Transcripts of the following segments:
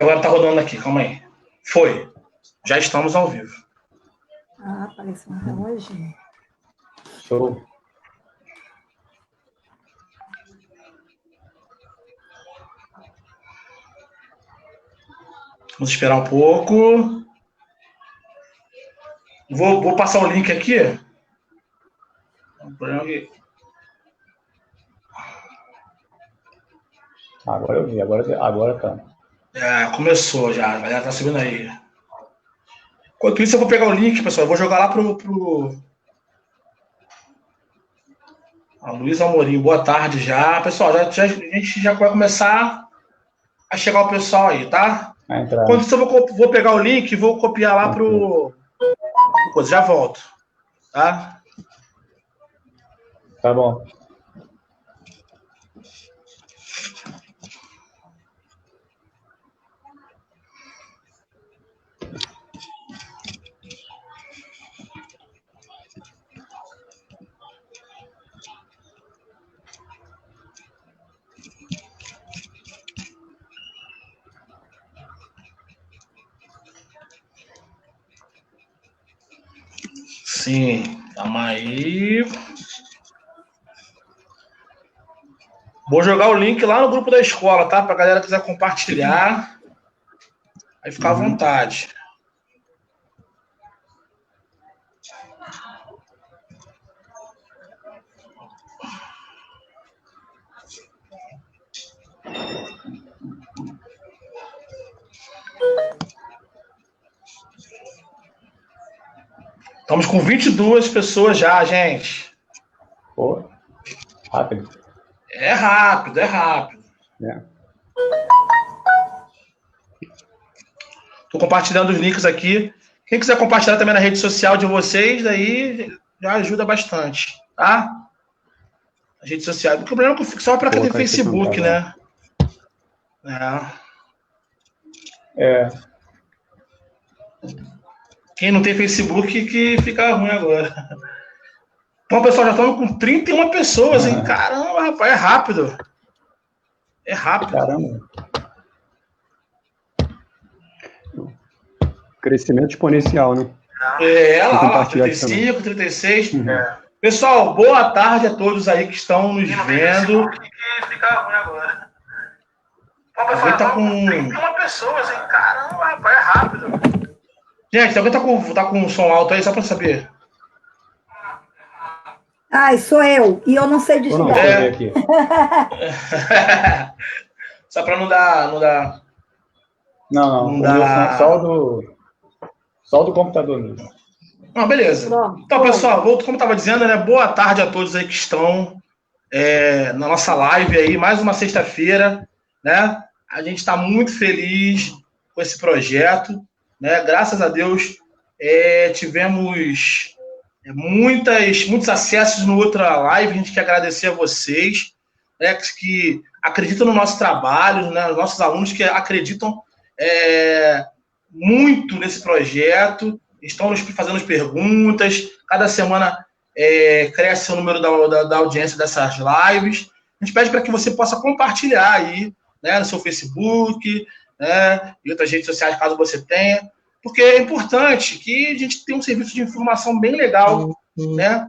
agora tá rodando aqui, calma aí. Foi. Já estamos ao vivo. Apareceu um reloginho. Show. Vamos esperar um pouco. Vou passar o link aqui. Agora eu vi, agora tá. Começou já, a galera tá subindo aí. Enquanto isso, eu vou pegar o link, pessoal. Eu vou jogar lá pro... Luiz Amorim, boa tarde já. Pessoal, a gente já vai começar a chegar o pessoal aí, tá? Enquanto isso, eu vou pegar o link e vou copiar lá pro... Já volto, tá? Tá bom. Sim, calma aí. Vou jogar o link lá no grupo da escola, tá? Pra galera que quiser compartilhar. Aí fica à vontade. Estamos com 22 pessoas já, gente. Pô, rápido. É rápido, é rápido. Estou compartilhando os links aqui. Quem quiser compartilhar também na rede social de vocês, daí já ajuda bastante, tá? A rede social. O problema é que eu fico só para quem tem Facebook, né? Quem não tem Facebook que fica ruim agora. Então, pessoal, já estamos com 31 pessoas, hein? Caramba, rapaz, é rápido. É rápido. Caramba. Crescimento exponencial, né? Lá, 35, 36. Pessoal, boa tarde a todos aí que estão nos vendo. Que fica ruim agora. Então, pessoal, já tá com 31 pessoas, hein? Caramba, rapaz, é rápido. Gente, alguém tá com um som alto aí, só para saber? Sou eu. E eu não sei desligar. Aqui. Só para não dar... Não dá... Só do computador mesmo. Não, beleza. Pronto. Então, pessoal, como eu estava dizendo, né? Boa tarde a todos aí que estão na nossa live aí, mais uma sexta-feira, né? A gente está muito feliz com esse projeto, né? Graças a Deus, tivemos muitos acessos no outra live. A gente quer agradecer a vocês, né, que acreditam no nosso trabalho, né? Os nossos alunos que acreditam muito nesse projeto, estão nos fazendo as perguntas. Cada semana cresce o número da audiência dessas lives. A gente pede para que você possa compartilhar aí, né, no seu Facebook, né, e outras redes sociais, caso você tenha, porque é importante que a gente tenha um serviço de informação bem legal, né,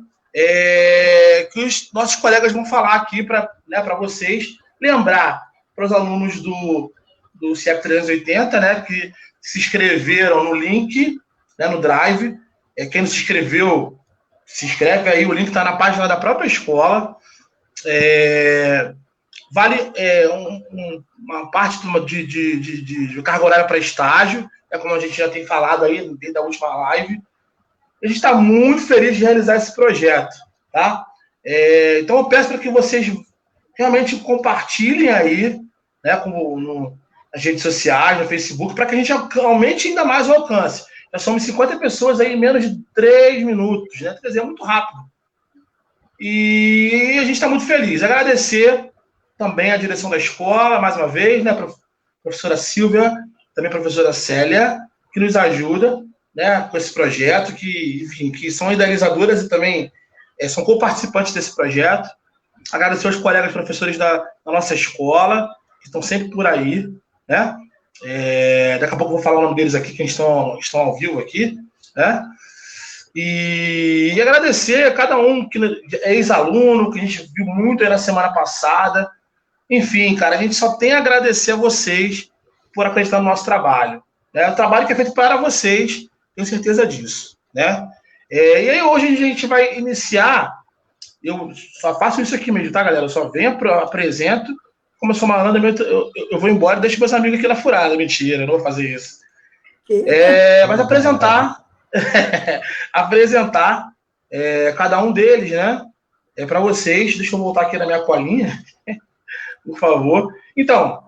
que os nossos colegas vão falar aqui para vocês. Lembrar para os alunos do CIEP 380, né, que se inscreveram no link, né, no Drive. Quem não se inscreveu, se inscreve aí, o link está na página da própria escola. Vale uma parte de carga horária para estágio, como a gente já tem falado aí desde a última live. A gente está muito feliz de realizar esse projeto, tá? Então eu peço para que vocês realmente compartilhem aí, né, nas redes sociais, no Facebook, para que a gente aumente ainda mais o alcance. Nós somos 50 pessoas aí em menos de 3 minutos, né? Quer dizer, é muito rápido. E a gente está muito feliz. Agradecer também a direção da escola, mais uma vez, né? Professora Silvia, também a professora Célia, que nos ajuda, né, com esse projeto, que são idealizadoras e também são co-participantes desse projeto. Agradecer aos colegas professores da nossa escola, que estão sempre por aí, né? Daqui a pouco eu vou falar o nome deles aqui, que estão ao vivo aqui, né? E agradecer a cada um que é ex-aluno, que a gente viu muito aí na semana passada. Enfim, cara, a gente só tem a agradecer a vocês por acreditar no nosso trabalho. Né? O trabalho que é feito para vocês, tenho certeza disso. Né? E aí hoje a gente vai iniciar, eu só faço isso aqui mesmo, tá, galera? Eu só venho, apresento, como eu sou malandro, eu vou embora e deixo meus amigos aqui na furada. Mentira, eu não vou fazer isso. Mas apresentar cada um deles, né? Para vocês. Deixa eu voltar aqui na minha colinha, por favor. Então,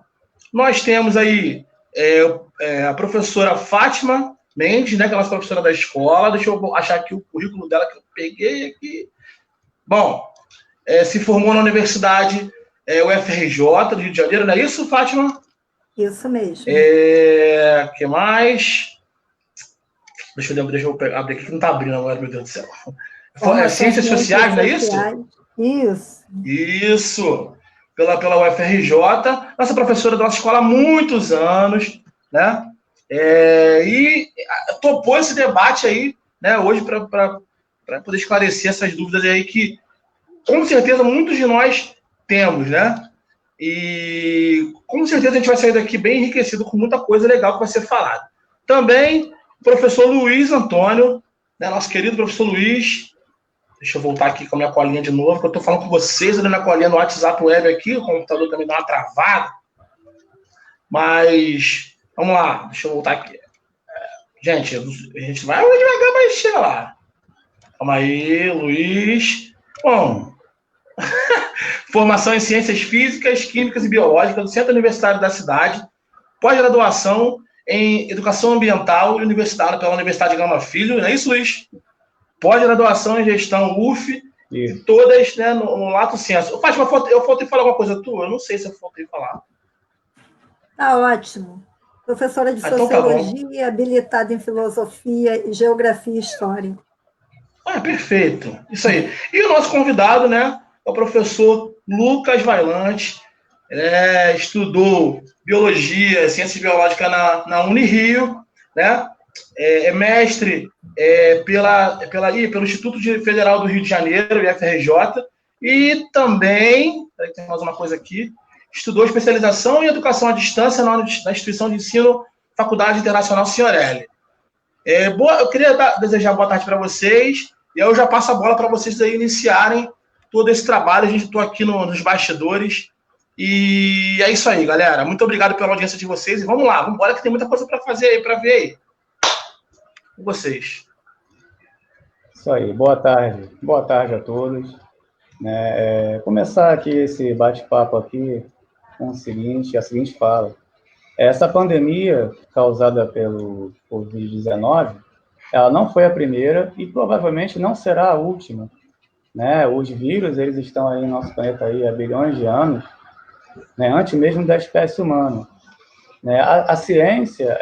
nós temos aí a professora Fátima Mendes, né? Que é a nossa professora da escola. Deixa eu achar aqui o currículo dela que eu peguei aqui. Bom, se formou na Universidade UFRJ do Rio de Janeiro, não é isso, Fátima? Isso mesmo. Que mais? Deixa eu abrir aqui, que não está abrindo agora, meu Deus do céu. Ciências Sociais, não é isso? Isso. Isso. Pela UFRJ. Nossa professora da nossa escola há muitos anos, né? E topou esse debate aí, né, hoje, para poder esclarecer essas dúvidas aí que, com certeza, muitos de nós temos, né? E, com certeza, a gente vai sair daqui bem enriquecido com muita coisa legal que vai ser falada. Também o professor Luiz Antônio, né, nosso querido professor Luiz. Deixa eu voltar aqui com a minha colinha de novo, que eu estou falando com vocês ali na colinha no WhatsApp web aqui, o computador também dá uma travada. Mas, vamos lá, deixa eu voltar aqui. Gente, a gente vai devagar, mas chega lá. Calma aí, Luiz. Bom, formação em Ciências Físicas, Químicas e Biológicas do Centro Universitário da cidade, pós-graduação em Educação Ambiental e Universitária pela Universidade Gama Filho, não é isso, Luiz? Pós-graduação em Gestão UF, e todas, né, no lato senso. Fátima, eu faltei falar alguma coisa tua? Eu não sei se eu faltei falar. Tá ótimo. Professora de Sociologia, habilitada em Filosofia, Geografia e História. Perfeito. Isso aí. E o nosso convidado, né, é o professor Lucas Vailante. Estudou Biologia, Ciências Biológicas na Unirio, né? É mestre pelo Instituto Federal do Rio de Janeiro, IFRJ, e também, tem mais uma coisa aqui, estudou especialização em Educação à Distância na instituição de ensino Faculdade Internacional Signorelli. Eu queria desejar boa tarde para vocês, e eu já passo a bola para vocês aí iniciarem todo esse trabalho. A gente está aqui nos bastidores, e é isso aí, galera. Muito obrigado pela audiência de vocês, e vamos lá, vamos embora que tem muita coisa para fazer aí, para ver aí. Com vocês. Isso aí, boa tarde a todos. Começar aqui esse bate-papo aqui com a seguinte fala. Essa pandemia causada pelo Covid-19, ela não foi a primeira e provavelmente não será a última. Né? Os vírus, eles estão aí no nosso planeta aí há bilhões de anos, né? Antes mesmo da espécie humana. Né? A ciência,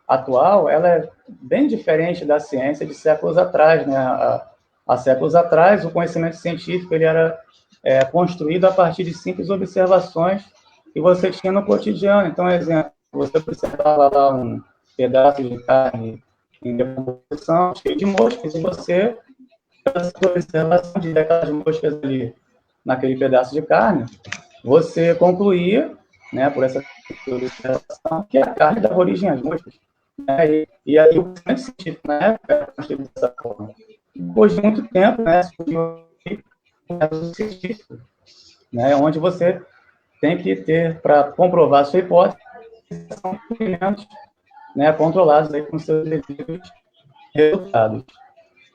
atual, ela é bem diferente da ciência de séculos atrás, né? Há séculos atrás, o conhecimento científico ele era construído a partir de simples observações que você tinha no cotidiano. Então, exemplo, você observava lá um pedaço de carne em decomposição, cheio de moscas, e você, pela sua observação de aquelas moscas ali naquele pedaço de carne, você concluía, né, por essa observação, que a carne dava origem às moscas. E aí o conhecimento científico na época era construído dessa forma. Depois de muito tempo, né, surgiu o método científico, né, onde você tem que ter, para comprovar a sua hipótese, são experimentos, né, controlados aí com seus devidos resultados.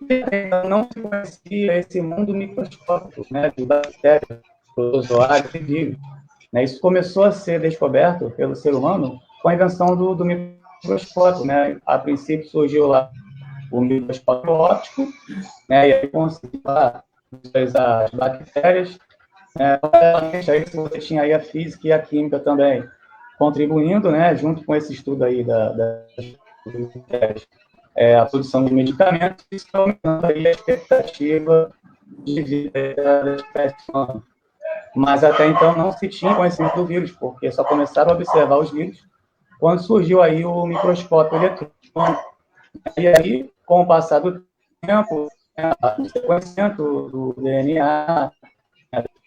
E ainda não se conhecia esse mundo microscópico, né, de bactérias, protozoários e vírus. Né, isso começou a ser descoberto pelo ser humano com a invenção do microscópio, né? A princípio surgiu lá o microscópio óptico, né? E aí conseguiu lá as bactérias, né? Aí você tinha aí a física e a química também contribuindo, né? Junto com esse estudo aí a produção de medicamentos, isso aumentando aí a expectativa de vida da espécie humana. Mas até então não se tinha conhecimento do vírus, porque só começaram a observar os vírus quando surgiu aí o microscópio eletrônico. E aí, com o passar do tempo, o sequenciamento do DNA,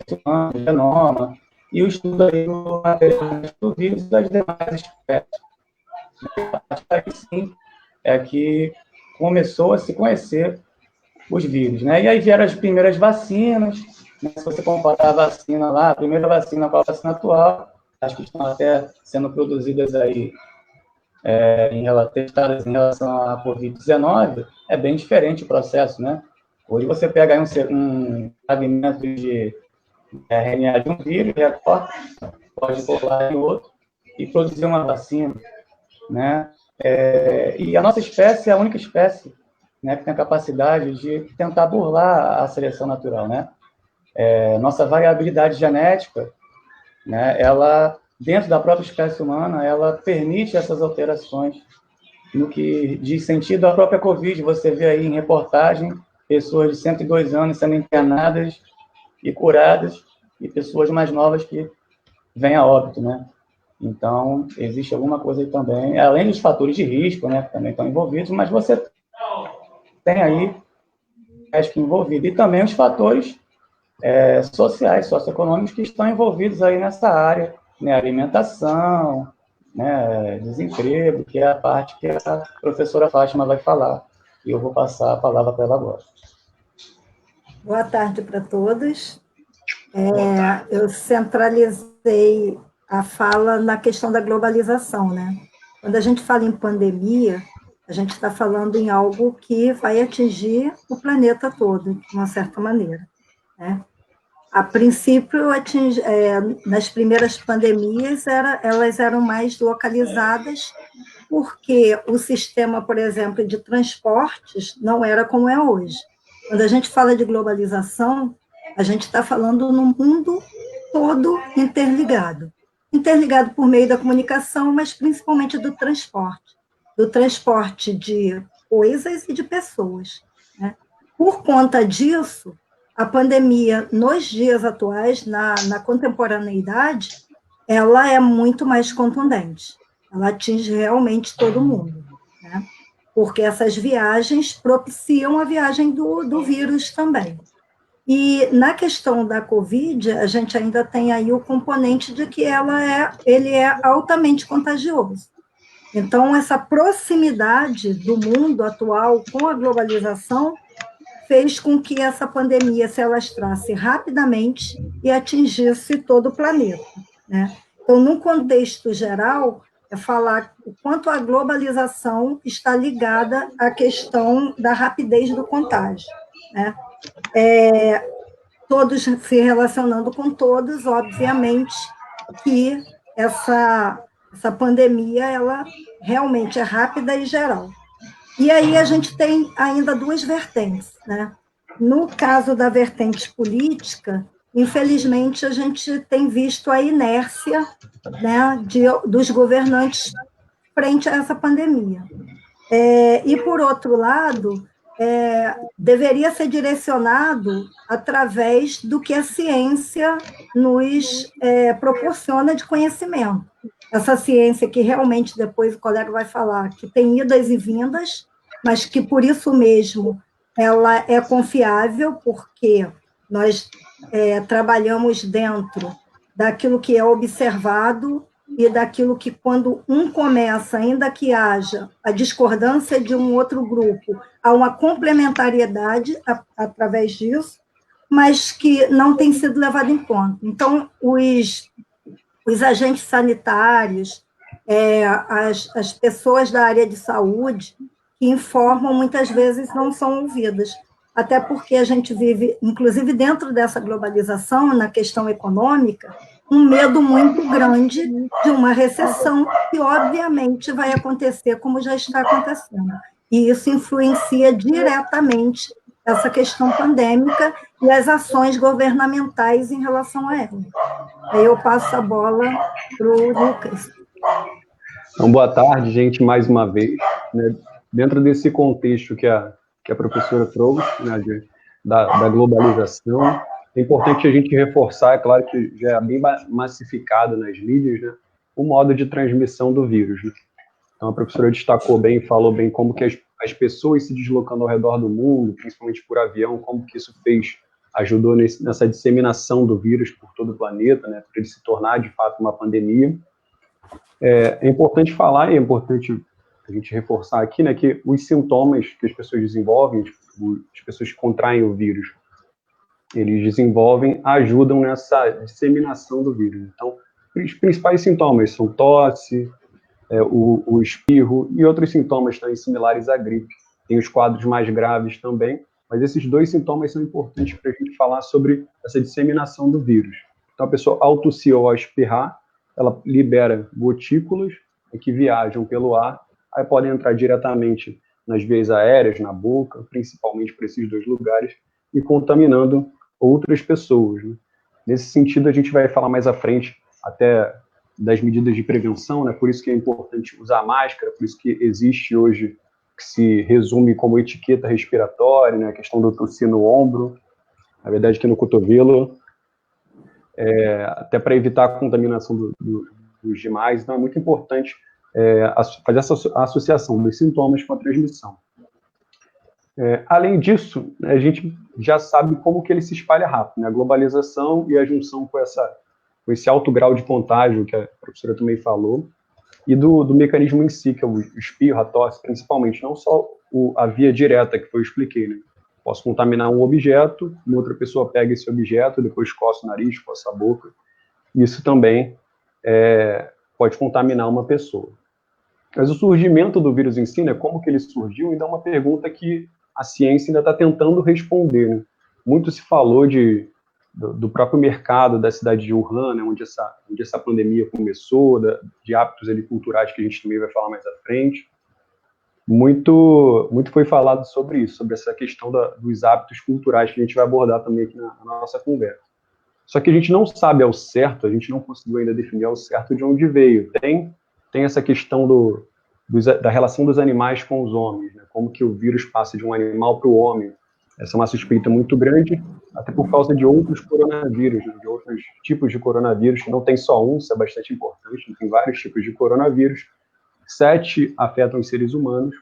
do genoma, e o estudo aí do material do vírus e das demais espécies. Aí sim é que começou a se conhecer os vírus, né? E aí vieram as primeiras vacinas, né? Se você comparar a vacina lá, a primeira vacina com a vacina atual, acho que estão até sendo produzidas aí testadas em relação à Covid-19, é bem diferente o processo, né? Hoje você pega aí um fragmento de RNA de um vírus, recorta, pode colar em outro e produzir uma vacina, né? E a nossa espécie é a única espécie, né, que tem a capacidade de tentar burlar a seleção natural, né? Nossa variabilidade genética, né, ela, dentro da própria espécie humana, ela permite essas alterações. No que diz sentido à própria Covid, você vê aí em reportagem pessoas de 102 anos sendo internadas e curadas, e pessoas mais novas que vêm a óbito, né? Então, existe alguma coisa aí também, além dos fatores de risco, né, que também estão envolvidos, mas você tem aí risco envolvido, e também os fatores sociais, socioeconômicos que estão envolvidos aí nessa área, né, alimentação, né, desemprego, que é a parte que a professora Fátima vai falar, e eu vou passar a palavra para ela agora. Boa tarde para todos. Eu centralizei a fala na questão da globalização, né? Quando a gente fala em pandemia, a gente está falando em algo que vai atingir o planeta todo, de uma certa maneira, né? A princípio, nas primeiras pandemias, elas eram mais localizadas, porque o sistema, por exemplo, de transportes não era como é hoje. Quando a gente fala de globalização, a gente está falando no mundo todo interligado. Interligado por meio da comunicação, mas principalmente do transporte de coisas e de pessoas, né? Por conta disso, a pandemia, nos dias atuais, na contemporaneidade, ela é muito mais contundente. Ela atinge realmente todo mundo, né? Porque essas viagens propiciam a viagem do vírus também. E na questão da Covid, a gente ainda tem aí o componente de que ele é altamente contagioso. Então, essa proximidade do mundo atual com a globalização fez com que essa pandemia se alastrasse rapidamente e atingisse todo o planeta, né? Então, num contexto geral, é falar o quanto a globalização está ligada à questão da rapidez do contágio, né? Todos se relacionando com todos, obviamente que essa pandemia, ela realmente é rápida e geral. E aí a gente tem ainda duas vertentes, né? No caso da vertente política, infelizmente, a gente tem visto a inércia, né, dos governantes frente a essa pandemia. E, por outro lado, deveria ser direcionado através do que a ciência nos proporciona de conhecimento. Essa ciência que realmente, depois o colega vai falar, que tem idas e vindas, mas que, por isso mesmo, ela é confiável, porque nós trabalhamos dentro daquilo que é observado e daquilo que, quando um começa, ainda que haja a discordância de um outro grupo, há uma complementariedade através disso, mas que não tem sido levado em conta. Então, os agentes sanitários, as pessoas da área de saúde, que informam, muitas vezes não são ouvidas, até porque a gente vive, inclusive dentro dessa globalização, na questão econômica, um medo muito grande de uma recessão, que obviamente vai acontecer como já está acontecendo. E isso influencia diretamente essa questão pandêmica e as ações governamentais em relação a ela. Aí eu passo a bola para o Lucas. Então, boa tarde, gente, mais uma vez, né? Dentro desse contexto que a professora trouxe, né, da globalização, é importante a gente reforçar, é claro que já é bem massificado nas mídias, né, o modo de transmissão do vírus, né? Então, a professora destacou bem, falou bem como que as pessoas se deslocando ao redor do mundo, principalmente por avião, como que isso ajudou nessa disseminação do vírus por todo o planeta, né, para ele se tornar, de fato, uma pandemia. É importante falar, e é importante a gente reforçar aqui, né, que os sintomas que as pessoas desenvolvem, as pessoas que contraem o vírus, eles desenvolvem, ajudam nessa disseminação do vírus. Então, os principais sintomas são tosse, o espirro e outros sintomas também similares à gripe. Tem os quadros mais graves também, mas esses dois sintomas são importantes para a gente falar sobre essa disseminação do vírus. Então, a pessoa, ao tossir ou ao espirrar, ela libera gotículas que viajam pelo ar, aí podem entrar diretamente nas vias aéreas, na boca, principalmente para esses dois lugares, e contaminando outras pessoas, né? Nesse sentido, a gente vai falar mais à frente até das medidas de prevenção, né? Por isso que é importante usar máscara, por isso que existe hoje, que se resume como etiqueta respiratória, né? A questão do tossir no ombro, na verdade que no cotovelo, até para evitar a contaminação dos demais. Então é muito importante fazer essa associação dos sintomas com a transmissão. Além disso, a gente já sabe como que ele se espalha rápido, né? A globalização e a junção com esse alto grau de contágio que a professora também falou, e do mecanismo em si, que é o espirro, a tosse, principalmente, não só a via direta que eu expliquei, né? Posso contaminar um objeto, uma outra pessoa pega esse objeto, depois coça o nariz, coça a boca. Isso também pode contaminar uma pessoa. Mas o surgimento do vírus em si, né, como que ele surgiu, ainda é uma pergunta que a ciência ainda está tentando responder, né? Muito se falou do próprio mercado da cidade de Wuhan, né, onde essa pandemia começou, de hábitos ali culturais que a gente também vai falar mais à frente. Muito foi falado sobre isso, sobre essa questão dos hábitos culturais que a gente vai abordar também aqui na nossa conversa. Só que a gente não sabe ao certo, a gente não conseguiu ainda definir ao certo de onde veio. Tem essa questão da relação dos animais com os homens, né? Como que o vírus passa de um animal para o homem. Essa é uma suspeita muito grande, até por causa de outros coronavírus, né? De outros tipos de coronavírus, que não tem só um, isso é bastante importante, tem vários tipos de coronavírus. 7 afetam os seres humanos.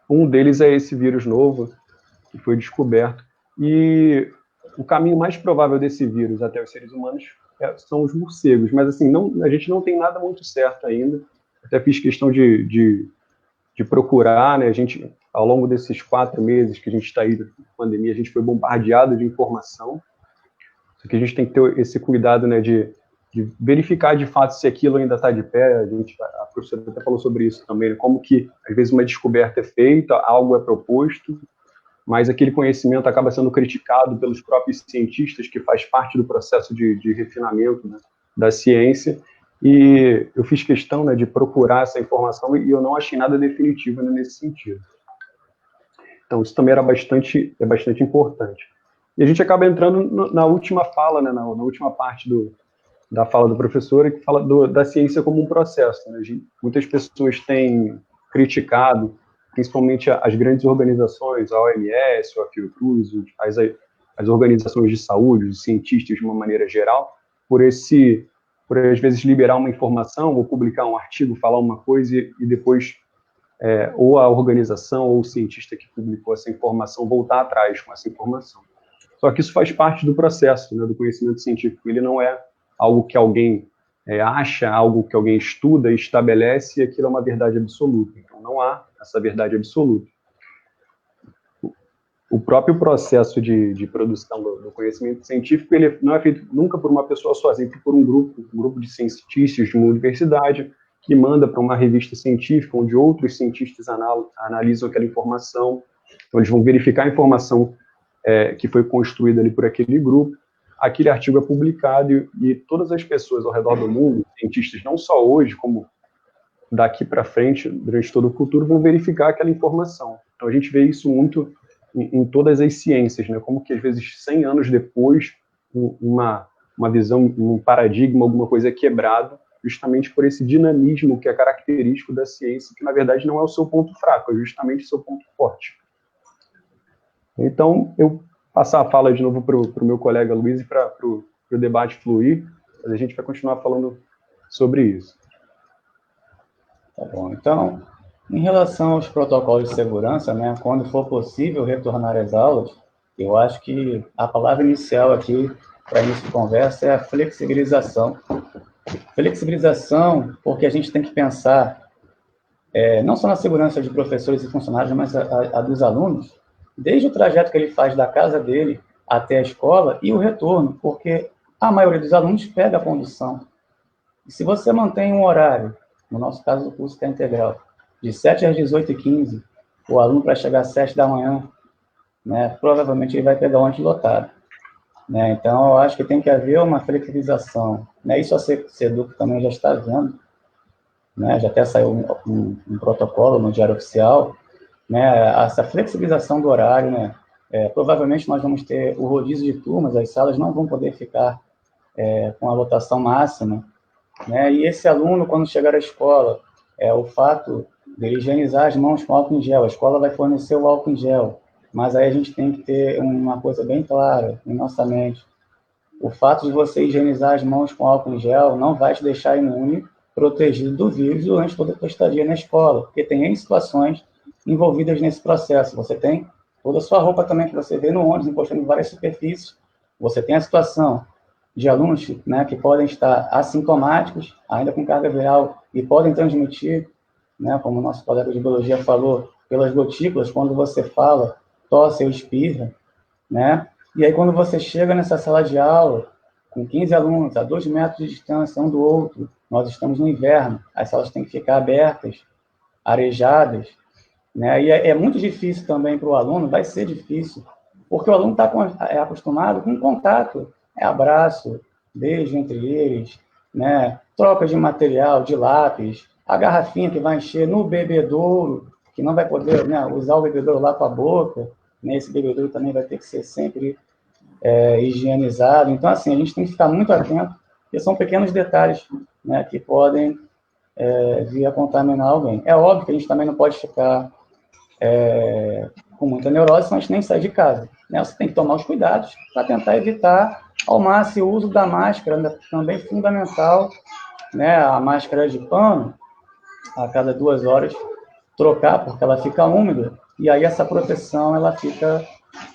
Um deles é esse vírus novo, que foi descoberto. E o caminho mais provável desse vírus até os seres humanos são os morcegos. Mas, assim, a gente não tem nada muito certo ainda. Até fiz questão de procurar, né? A gente, ao longo desses 4 meses que a gente está aí na pandemia, a gente foi bombardeado de informação. Só que a gente tem que ter esse cuidado, né, de verificar de fato se aquilo ainda está de pé. A professora até falou sobre isso também, né? Como que, às vezes, uma descoberta é feita, algo é proposto, mas aquele conhecimento acaba sendo criticado pelos próprios cientistas, que faz parte do processo de refinamento, né, da ciência. E eu fiz questão, né, de procurar essa informação e eu não achei nada definitivo, né, nesse sentido. Então, isso também é bastante importante. E a gente acaba entrando na última fala, né, na última parte da fala do professor, que fala da ciência como um processo, né? Muitas pessoas têm criticado, principalmente as grandes organizações, a OMS, a Fiocruz, as organizações de saúde, os cientistas de uma maneira geral, por às vezes liberar uma informação ou publicar um artigo, falar uma coisa e depois ou a organização ou o cientista que publicou essa informação voltar atrás com essa informação. Só que isso faz parte do processo, né, do conhecimento científico. Ele não é algo que alguém acha, algo que alguém estuda e estabelece, e aquilo é uma verdade absoluta. Então, não há essa verdade absoluta. O próprio processo de produção do conhecimento científico, ele não é feito nunca por uma pessoa sozinha, é por um grupo de cientistas de uma universidade que manda para uma revista científica, onde outros cientistas analisam aquela informação. Então, eles vão verificar a informação que foi construída ali por aquele grupo. Aquele artigo é publicado e todas as pessoas ao redor do mundo, cientistas não só hoje, como daqui para frente, durante todo o futuro, vão verificar aquela informação. Então, a gente vê isso muito em todas as ciências, né? Como que, às vezes, 100 anos depois, uma visão, um paradigma, alguma coisa é quebrado, justamente por esse dinamismo que é característico da ciência, que, na verdade, não é o seu ponto fraco, é justamente o seu ponto forte. Então, eu passar a fala de novo para o meu colega Luiz e para o debate fluir, mas a gente vai continuar falando sobre isso. Tá bom. Então, em relação aos protocolos de segurança, né, quando for possível retornar às aulas, eu acho que a palavra inicial aqui para início de conversa é a flexibilização. Flexibilização, porque a gente tem que pensar não só na segurança de professores e funcionários, mas a dos alunos, desde o trajeto que ele faz da casa dele até a escola e o retorno, porque a maioria dos alunos pega a condução. E se você mantém um horário, no nosso caso o curso que é integral, de 7 às 18h15, o aluno para chegar às 7 da manhã, né, provavelmente ele vai pegar o ônibus lotado. Né? Então, eu acho que tem que haver uma flexibilização. Né? Isso a SEDUC também já está vendo, né? Já até saiu um protocolo no Diário Oficial, né? Essa flexibilização do horário, né? Provavelmente nós vamos ter o rodízio de turmas, as salas não vão poder ficar com a lotação máxima, né? E esse aluno, quando chegar à escola, o fato de higienizar as mãos com álcool em gel, a escola vai fornecer o álcool em gel, mas aí a gente tem que ter uma coisa bem clara em nossa mente. O fato de você higienizar as mãos com álcool em gel não vai te deixar imune, protegido do vírus durante toda a tua estadia na escola, porque tem N situações envolvidas nesse processo. Você tem toda a sua roupa também que você vê no ônibus, encostando em várias superfícies. Você tem a situação de alunos, né, que podem estar assintomáticos, ainda com carga viral, e podem transmitir, né, como o nosso colega de biologia falou, pelas gotículas, quando você fala, tosse ou espirra, né? E aí, quando você chega nessa sala de aula, com 15 alunos, a 2 metros de distância um do outro, nós estamos no inverno, as salas têm que ficar abertas, arejadas, né? E é muito difícil também para o aluno, vai ser difícil, porque o aluno está acostumado com contato, abraço, beijo entre eles, né? Troca de material, de lápis, a garrafinha que vai encher no bebedouro, que não vai poder, né, usar o bebedouro lá com a boca, né? Esse bebedouro também vai ter que ser sempre higienizado. Então, assim, a gente tem que ficar muito atento, porque são pequenos detalhes, né, que podem vir a contaminar alguém. É óbvio que a gente também não pode ficar com muita neurose, senão a gente nem sai de casa. Né? Você tem que tomar os cuidados para tentar evitar ao máximo o uso da máscara, também fundamental, né? A máscara de pano, a cada 2 horas, trocar, porque ela fica úmida, e aí essa proteção ela fica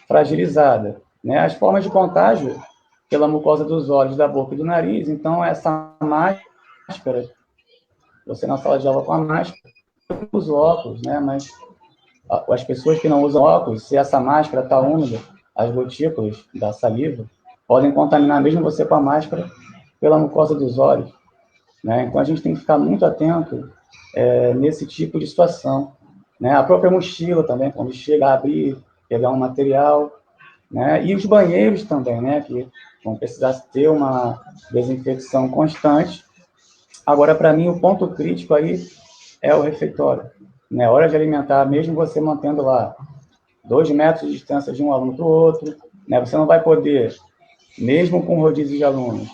fragilizada. Né? As formas de contágio pela mucosa dos olhos, da boca e do nariz, então essa máscara, você na sala de aula com a máscara, usa óculos, né? Mas as pessoas que não usam óculos, se essa máscara está úmida, as gotículas da saliva podem contaminar mesmo você com a máscara pela mucosa dos olhos. Né? Então a gente tem que ficar muito atento nesse tipo de situação. Né? A própria mochila também, quando chega a abrir, pegar um material, né? E os banheiros também, né? Que vão precisar ter uma desinfecção constante. Agora, para mim, o ponto crítico aí é o refeitório. Né? Hora de alimentar, mesmo você mantendo lá 2 metros de distância de um aluno para o outro, né? Você não vai poder, mesmo com rodízio de alunos,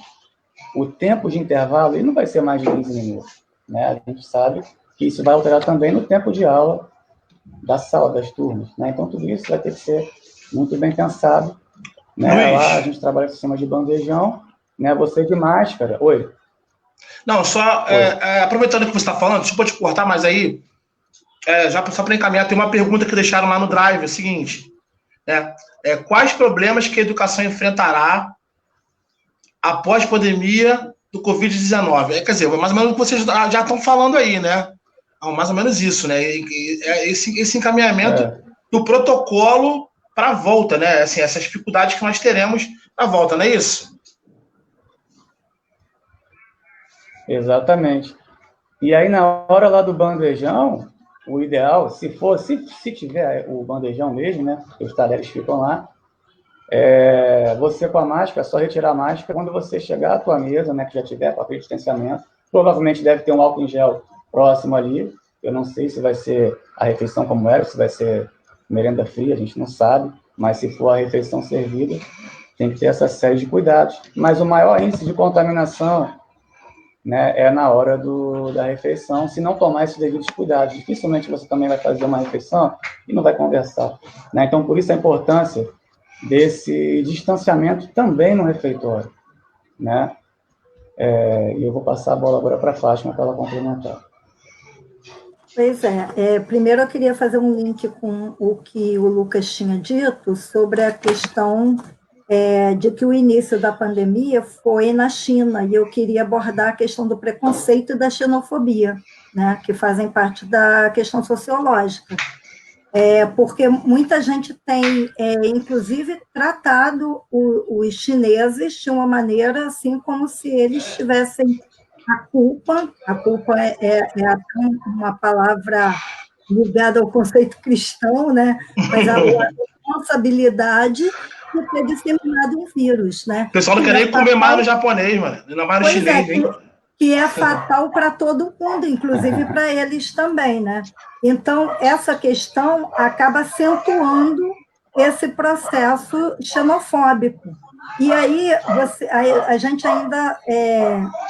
o tempo de intervalo ele não vai ser mais de 15 minutos. Né? A gente sabe que isso vai alterar também no tempo de aula da sala, das turmas. Né? Então, tudo isso vai ter que ser muito bem pensado. Né? Lá a gente trabalha com sistema de bandejão, né? Você de máscara. Oi? Não, só aproveitando que você está falando, deixa eu te cortar, mas aí, já só para encaminhar, tem uma pergunta que deixaram lá no Drive, é o seguinte, né? Quais problemas que a educação enfrentará após a pandemia do Covid-19? Quer dizer, mais ou menos o que vocês já estão falando aí, né? Mais ou menos isso, né? Esse encaminhamento do protocolo para a volta, né? Assim, essas dificuldades que nós teremos na volta, não é isso? Exatamente. E aí, na hora lá do bandejão, o ideal, se tiver o bandejão mesmo, né? Os talheres ficam lá, você com a máscara, é só retirar a máscara quando você chegar à tua mesa, né? Que já tiver com aquele distanciamento. Provavelmente deve ter um álcool em gel próximo ali. Eu não sei se vai ser a refeição como era, se vai ser merenda fria, a gente não sabe. Mas se for a refeição servida, tem que ter essa série de cuidados. Mas o maior índice de contaminação, né, é na hora da refeição, se não tomar esses devidos cuidados. Dificilmente você também vai fazer uma refeição e não vai conversar. Né? Então, por isso a importância desse distanciamento também no refeitório. Né? E eu vou passar a bola agora para a Fátima para ela complementar. Pois é. Primeiro eu queria fazer um link com o que o Lucas tinha dito sobre a questão de que o início da pandemia foi na China, e eu queria abordar a questão do preconceito e da xenofobia, né, que fazem parte da questão sociológica. Porque muita gente tem, inclusive, tratado os chineses de uma maneira assim, como se eles tivessem a culpa é uma palavra ligada ao conceito cristão, né? Mas a responsabilidade de ter disseminado um vírus, né? O pessoal não quer nem comer mais no japonês, mano. Não vai no chinês, hein? Que é fatal para todo mundo, inclusive para eles também, né? Então, essa questão acaba acentuando esse processo xenofóbico. E aí a gente ainda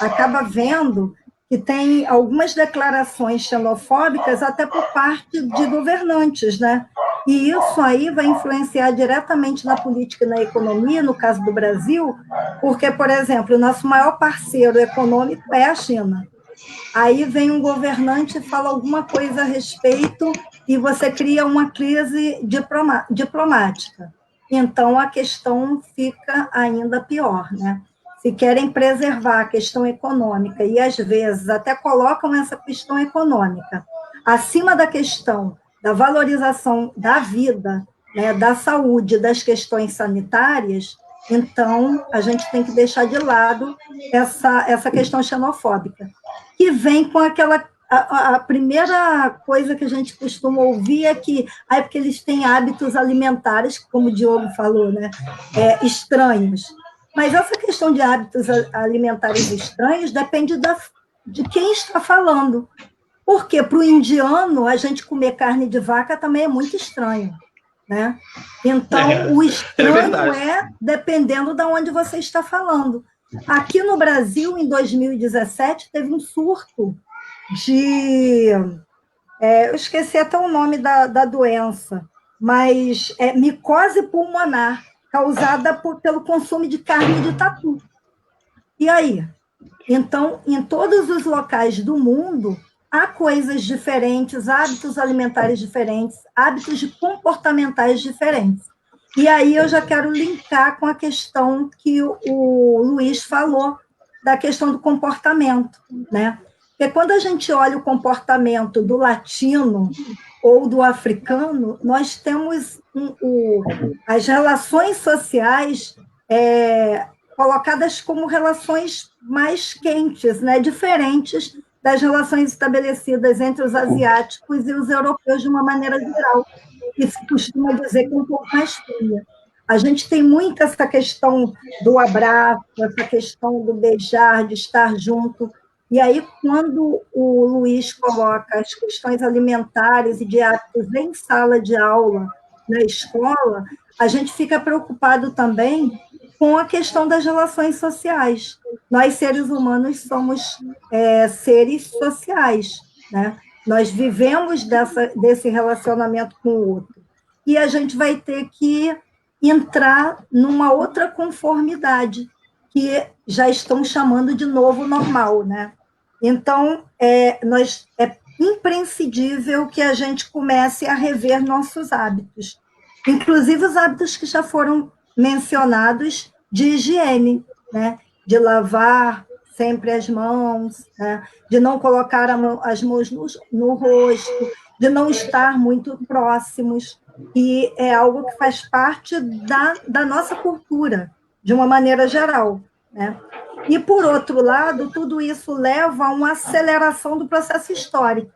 acaba vendo que tem algumas declarações xenofóbicas até por parte de governantes, né? E isso aí vai influenciar diretamente na política e na economia, no caso do Brasil, porque, por exemplo, o nosso maior parceiro econômico é a China. Aí vem um governante e fala alguma coisa a respeito e você cria uma crise diplomática. Então, a questão fica ainda pior, né? Se querem preservar a questão econômica e, às vezes, até colocam essa questão econômica acima da questão da valorização da vida, né, da saúde, das questões sanitárias, então a gente tem que deixar de lado essa questão xenofóbica, que vem com aquela... A primeira coisa que a gente costuma ouvir é que é porque eles têm hábitos alimentares, como o Diogo falou, né, estranhos. Mas essa questão de hábitos alimentares estranhos depende de quem está falando. Porque para o indiano, a gente comer carne de vaca também é muito estranho, né? Então, o estranho dependendo de onde você está falando. Aqui no Brasil, em 2017, teve um surto de... eu esqueci até o nome da doença, mas micose pulmonar, causada pelo consumo de carne de tatu. E aí? Então, em todos os locais do mundo, há coisas diferentes, hábitos alimentares diferentes, hábitos comportamentais diferentes. E aí eu já quero linkar com a questão que o Luiz falou, da questão do comportamento, né? Porque quando a gente olha o comportamento do latino ou do africano, nós temos as relações sociais colocadas como relações mais quentes, né? Diferentes das relações estabelecidas entre os asiáticos e os europeus de uma maneira geral, que se costuma dizer que é um pouco mais fria. A gente tem muito essa questão do abraço, essa questão do beijar, de estar junto. E aí, quando o Luiz coloca as questões alimentares e de hábitos em sala de aula, na escola, a gente fica preocupado também com a questão das relações sociais. Nós, seres humanos, somos seres sociais, né? Nós vivemos desse relacionamento com o outro. E a gente vai ter que entrar numa outra conformidade, que já estão chamando de novo normal, né? Então, é imprescindível que a gente comece a rever nossos hábitos, inclusive os hábitos que já foram mencionados de higiene, né? De lavar sempre as mãos, né? De não colocar as mãos no rosto, de não estar muito próximos, e é algo que faz parte da nossa cultura, de uma maneira geral, né? E, por outro lado, tudo isso leva a uma aceleração do processo histórico.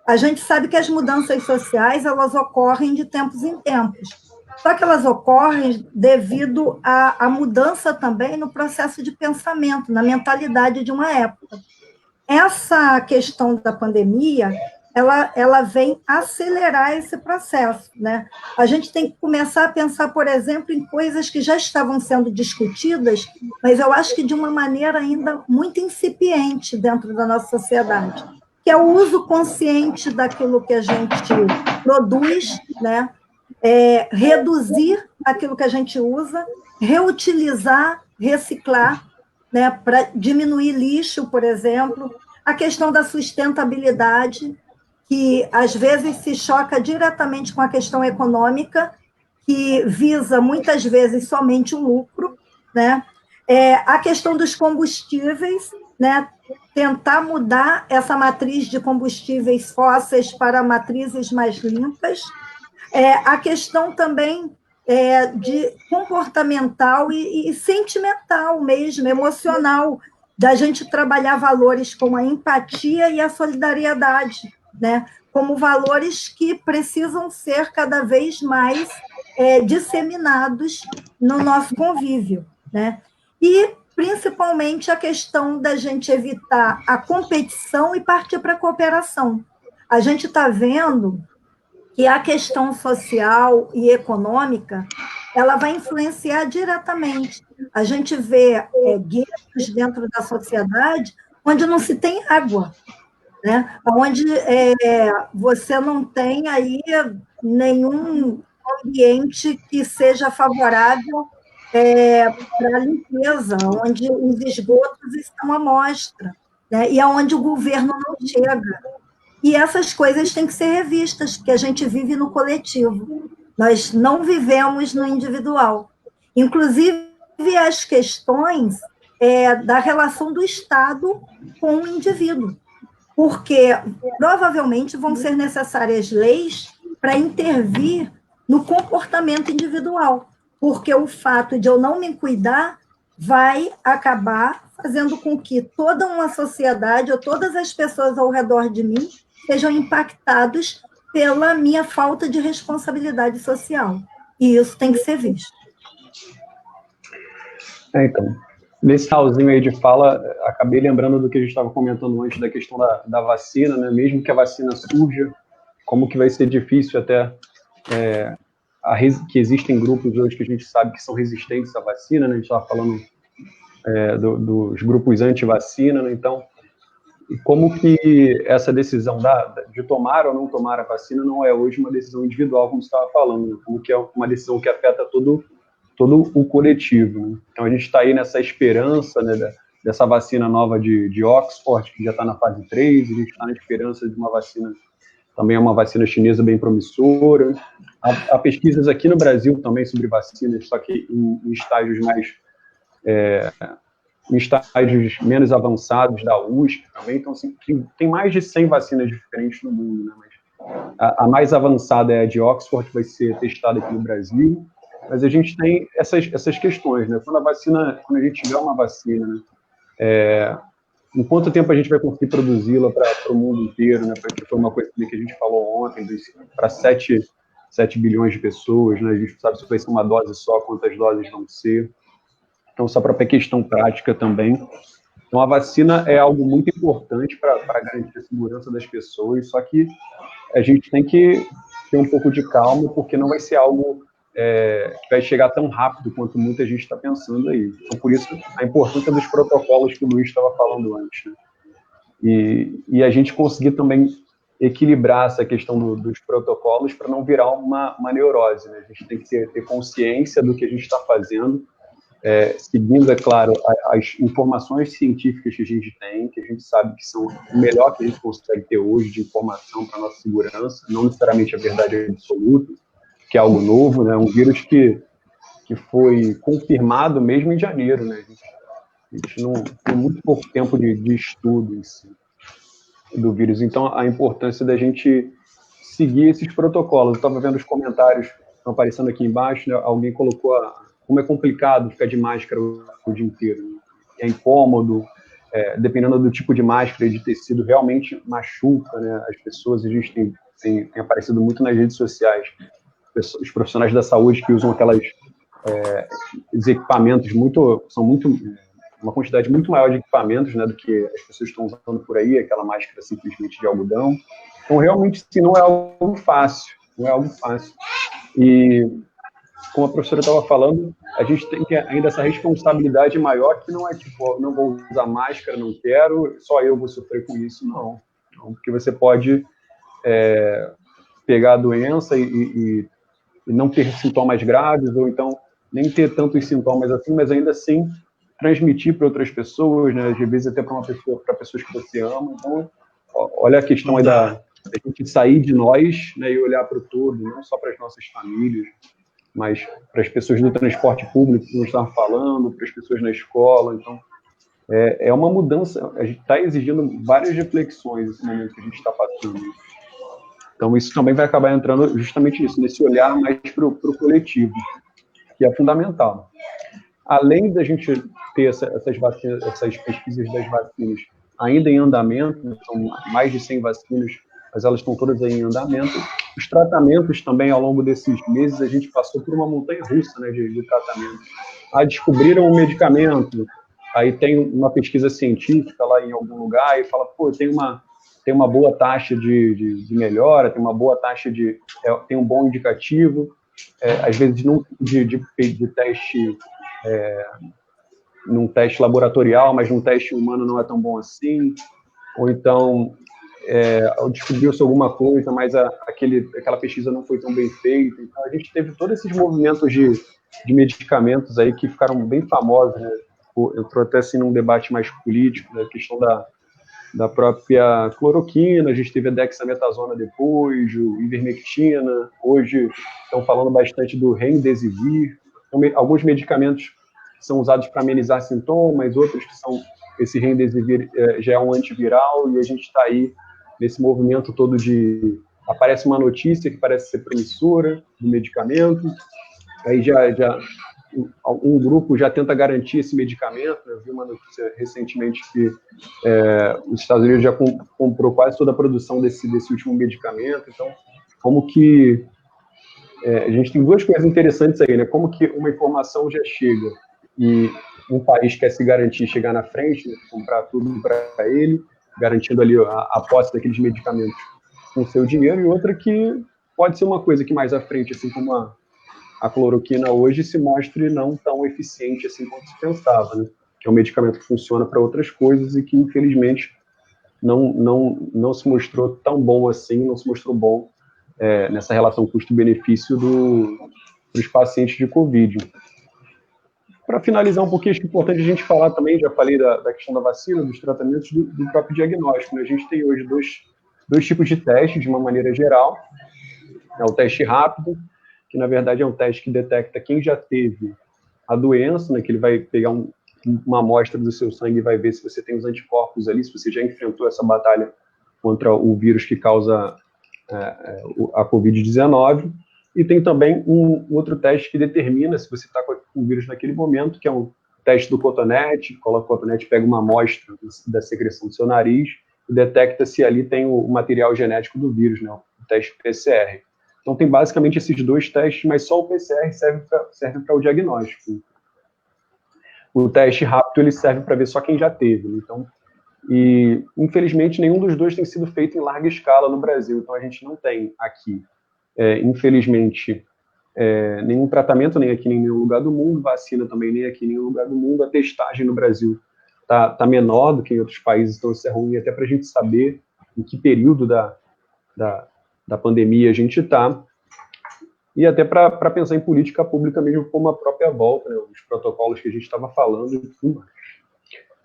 A gente sabe que as mudanças sociais, elas ocorrem de tempos em tempos, só que elas ocorrem devido à mudança também no processo de pensamento, na mentalidade de uma época. Essa questão da pandemia, ela vem acelerar esse processo, né? A gente tem que começar a pensar, por exemplo, em coisas que já estavam sendo discutidas, mas eu acho que de uma maneira ainda muito incipiente dentro da nossa sociedade, que é o uso consciente daquilo que a gente produz, né? Reduzir aquilo que a gente usa, reutilizar, reciclar, né, para diminuir lixo, por exemplo, a questão da sustentabilidade, que às vezes se choca diretamente com a questão econômica, que visa muitas vezes somente o lucro, né? A questão dos combustíveis, né? Tentar mudar essa matriz de combustíveis fósseis para matrizes mais limpas, a questão também de comportamental e sentimental mesmo, emocional, da gente trabalhar valores como a empatia e a solidariedade, né? Como valores que precisam ser cada vez mais disseminados no nosso convívio, né? E, principalmente, a questão da gente evitar a competição e partir para a cooperação. A gente está vendo que a questão social e econômica ela vai influenciar diretamente. A gente vê guetos dentro da sociedade onde não se tem água, né? Onde você não tem aí nenhum ambiente que seja favorável para a limpeza, onde os esgotos estão à mostra, né? E aonde o governo não chega. E essas coisas têm que ser revistas, porque a gente vive no coletivo. Nós não vivemos no individual. Inclusive, as questões da relação do Estado com o indivíduo. Porque provavelmente vão ser necessárias leis para intervir no comportamento individual. Porque o fato de eu não me cuidar vai acabar fazendo com que toda uma sociedade ou todas as pessoas ao redor de mim sejam impactados pela minha falta de responsabilidade social. E isso tem que ser visto. Então, nesse finalzinho aí de fala, acabei lembrando do que a gente estava comentando antes da questão da vacina, né? Mesmo que a vacina surja, como que vai ser difícil até que existem grupos hoje que a gente sabe que são resistentes à vacina, né? A gente estava falando dos grupos anti-vacina, né? Então, como que essa decisão de tomar ou não tomar a vacina não é hoje uma decisão individual, como você estava falando, né? Como que é uma decisão que afeta todo o coletivo, né? Então, a gente está aí nessa esperança, né, dessa vacina nova de Oxford, que já está na fase 3, a gente está na esperança de uma vacina, também é uma vacina chinesa bem promissora. Há pesquisas aqui no Brasil também sobre vacinas, só que em estágios em estágios menos avançados da USP também. Então, assim, tem mais de 100 vacinas diferentes no mundo, né? Mas a mais avançada é a de Oxford, que vai ser testada aqui no Brasil. Mas a gente tem essas questões, né? Quando a gente tiver uma vacina, né? Em quanto tempo a gente vai conseguir produzi-la para o mundo inteiro, né? Porque foi uma coisa que a gente falou ontem, para 7 bilhões de pessoas, né? A gente sabe se vai ser uma dose só, quantas doses vão ser. Então, só para questão prática também. Então, a vacina é algo muito importante para garantir a segurança das pessoas, só que a gente tem que ter um pouco de calma, porque não vai ser algo que vai chegar tão rápido quanto muita gente está pensando aí. Então, por isso, a importância dos protocolos que o Luiz estava falando antes, né? E a gente conseguir também equilibrar essa questão dos protocolos para não virar uma neurose, né? A gente tem que ter consciência do que a gente está fazendo, seguindo, é claro, as informações científicas que a gente sabe que são o melhor que a gente consegue ter hoje de informação para a nossa segurança, não necessariamente a verdade absoluta, que é algo novo, né? Um vírus que foi confirmado mesmo em janeiro, né? A gente não tem muito pouco tempo de estudo em si do vírus. Então, a importância da gente seguir esses protocolos. Eu estava vendo os comentários que estão aparecendo aqui embaixo, né? Alguém colocou como é complicado ficar de máscara o dia inteiro. Né? É incômodo, dependendo do tipo de máscara e de tecido, realmente machuca, né? As pessoas, a gente tem aparecido muito nas redes sociais, os profissionais da saúde que usam os equipamentos uma quantidade muito maior de equipamentos, né, do que as pessoas estão usando por aí, aquela máscara simplesmente de algodão. Então, realmente, sim, não é algo fácil, E, como a professora estava falando, a gente tem ainda essa responsabilidade maior, que não é tipo, não vou usar máscara, não quero, só eu vou sofrer com isso, não. Porque você pode pegar a doença e não ter sintomas graves, ou então nem ter tantos sintomas assim, mas ainda assim transmitir para outras pessoas, né? Às vezes até para pessoas que você ama. Então, olha a questão aí da gente sair de nós, né, e olhar para o todo, não só para as nossas famílias, mas para as pessoas do transporte público, que nós estávamos falando, para as pessoas na escola. Então, é uma mudança, a gente está exigindo várias reflexões nesse momento que a gente está passando. Então, isso também vai acabar entrando justamente nisso, nesse olhar mais para o coletivo, que é fundamental. Além da gente ter essas vacinas, essas pesquisas das vacinas ainda em andamento, são mais de 100 vacinas, mas elas estão todas aí em andamento. Os tratamentos também, ao longo desses meses, a gente passou por uma montanha-russa, né, de tratamentos. Descobriram um medicamento, aí tem uma pesquisa científica lá em algum lugar e fala, pô, tem uma boa taxa de melhora, tem uma boa taxa tem um bom indicativo, às vezes de teste, num teste laboratorial, mas num teste humano não é tão bom assim, ou então descobriu-se alguma coisa, mas aquela pesquisa não foi tão bem feita. Então, a gente teve todos esses movimentos de medicamentos aí que ficaram bem famosos, né? Entrou até assim num debate mais político, né? A questão da própria cloroquina, a gente teve a dexametasona depois, o ivermectina, hoje estão falando bastante do remdesivir. Então, alguns medicamentos são usados para amenizar sintomas, outros que são, esse remdesivir já é um antiviral, e a gente está aí nesse movimento todo aparece uma notícia que parece ser promissora do medicamento, aí já um grupo já tenta garantir esse medicamento. Eu vi uma notícia recentemente que os Estados Unidos já comprou quase toda a produção desse último medicamento. Então, como que a gente tem duas coisas interessantes aí, né? Como que uma informação já chega e um país quer se garantir, chegar na frente, né, comprar tudo para ele, garantindo ali a posse daqueles medicamentos com o seu dinheiro, e outra que pode ser uma coisa que mais à frente, assim como a cloroquina hoje, se mostre não tão eficiente assim quanto se pensava, né? Que é um medicamento que funciona para outras coisas e que, infelizmente, não se mostrou tão bom assim, não se mostrou bom nessa relação custo-benefício dos pacientes de Covid. Para finalizar um pouquinho, acho que é importante a gente falar também, já falei da questão da vacina, dos tratamentos, do próprio diagnóstico, né? A gente tem hoje dois tipos de testes, de uma maneira geral. É o teste rápido, que na verdade é um teste que detecta quem já teve a doença, né? Que ele vai pegar uma amostra do seu sangue e vai ver se você tem os anticorpos ali, se você já enfrentou essa batalha contra o vírus que causa a Covid-19. E tem também um outro teste que determina se você está com o vírus naquele momento, que é um teste do cotonete. Coloca o cotonete, pega uma amostra da secreção do seu nariz e detecta se ali tem o material genético do vírus, né? O teste PCR. Então, tem basicamente esses dois testes, mas só o PCR serve para o diagnóstico. O teste rápido ele serve para ver só quem já teve. Então, infelizmente, nenhum dos dois tem sido feito em larga escala no Brasil. Então, a gente não tem aqui, infelizmente, nenhum tratamento, nem aqui nem em nenhum lugar do mundo, vacina também nem aqui em nenhum lugar do mundo. A testagem no Brasil tá menor do que em outros países, então isso é ruim até para a gente saber em que período da pandemia a gente está, e até para pensar em política pública mesmo como a própria volta, né, os protocolos que a gente estava falando e tudo mais.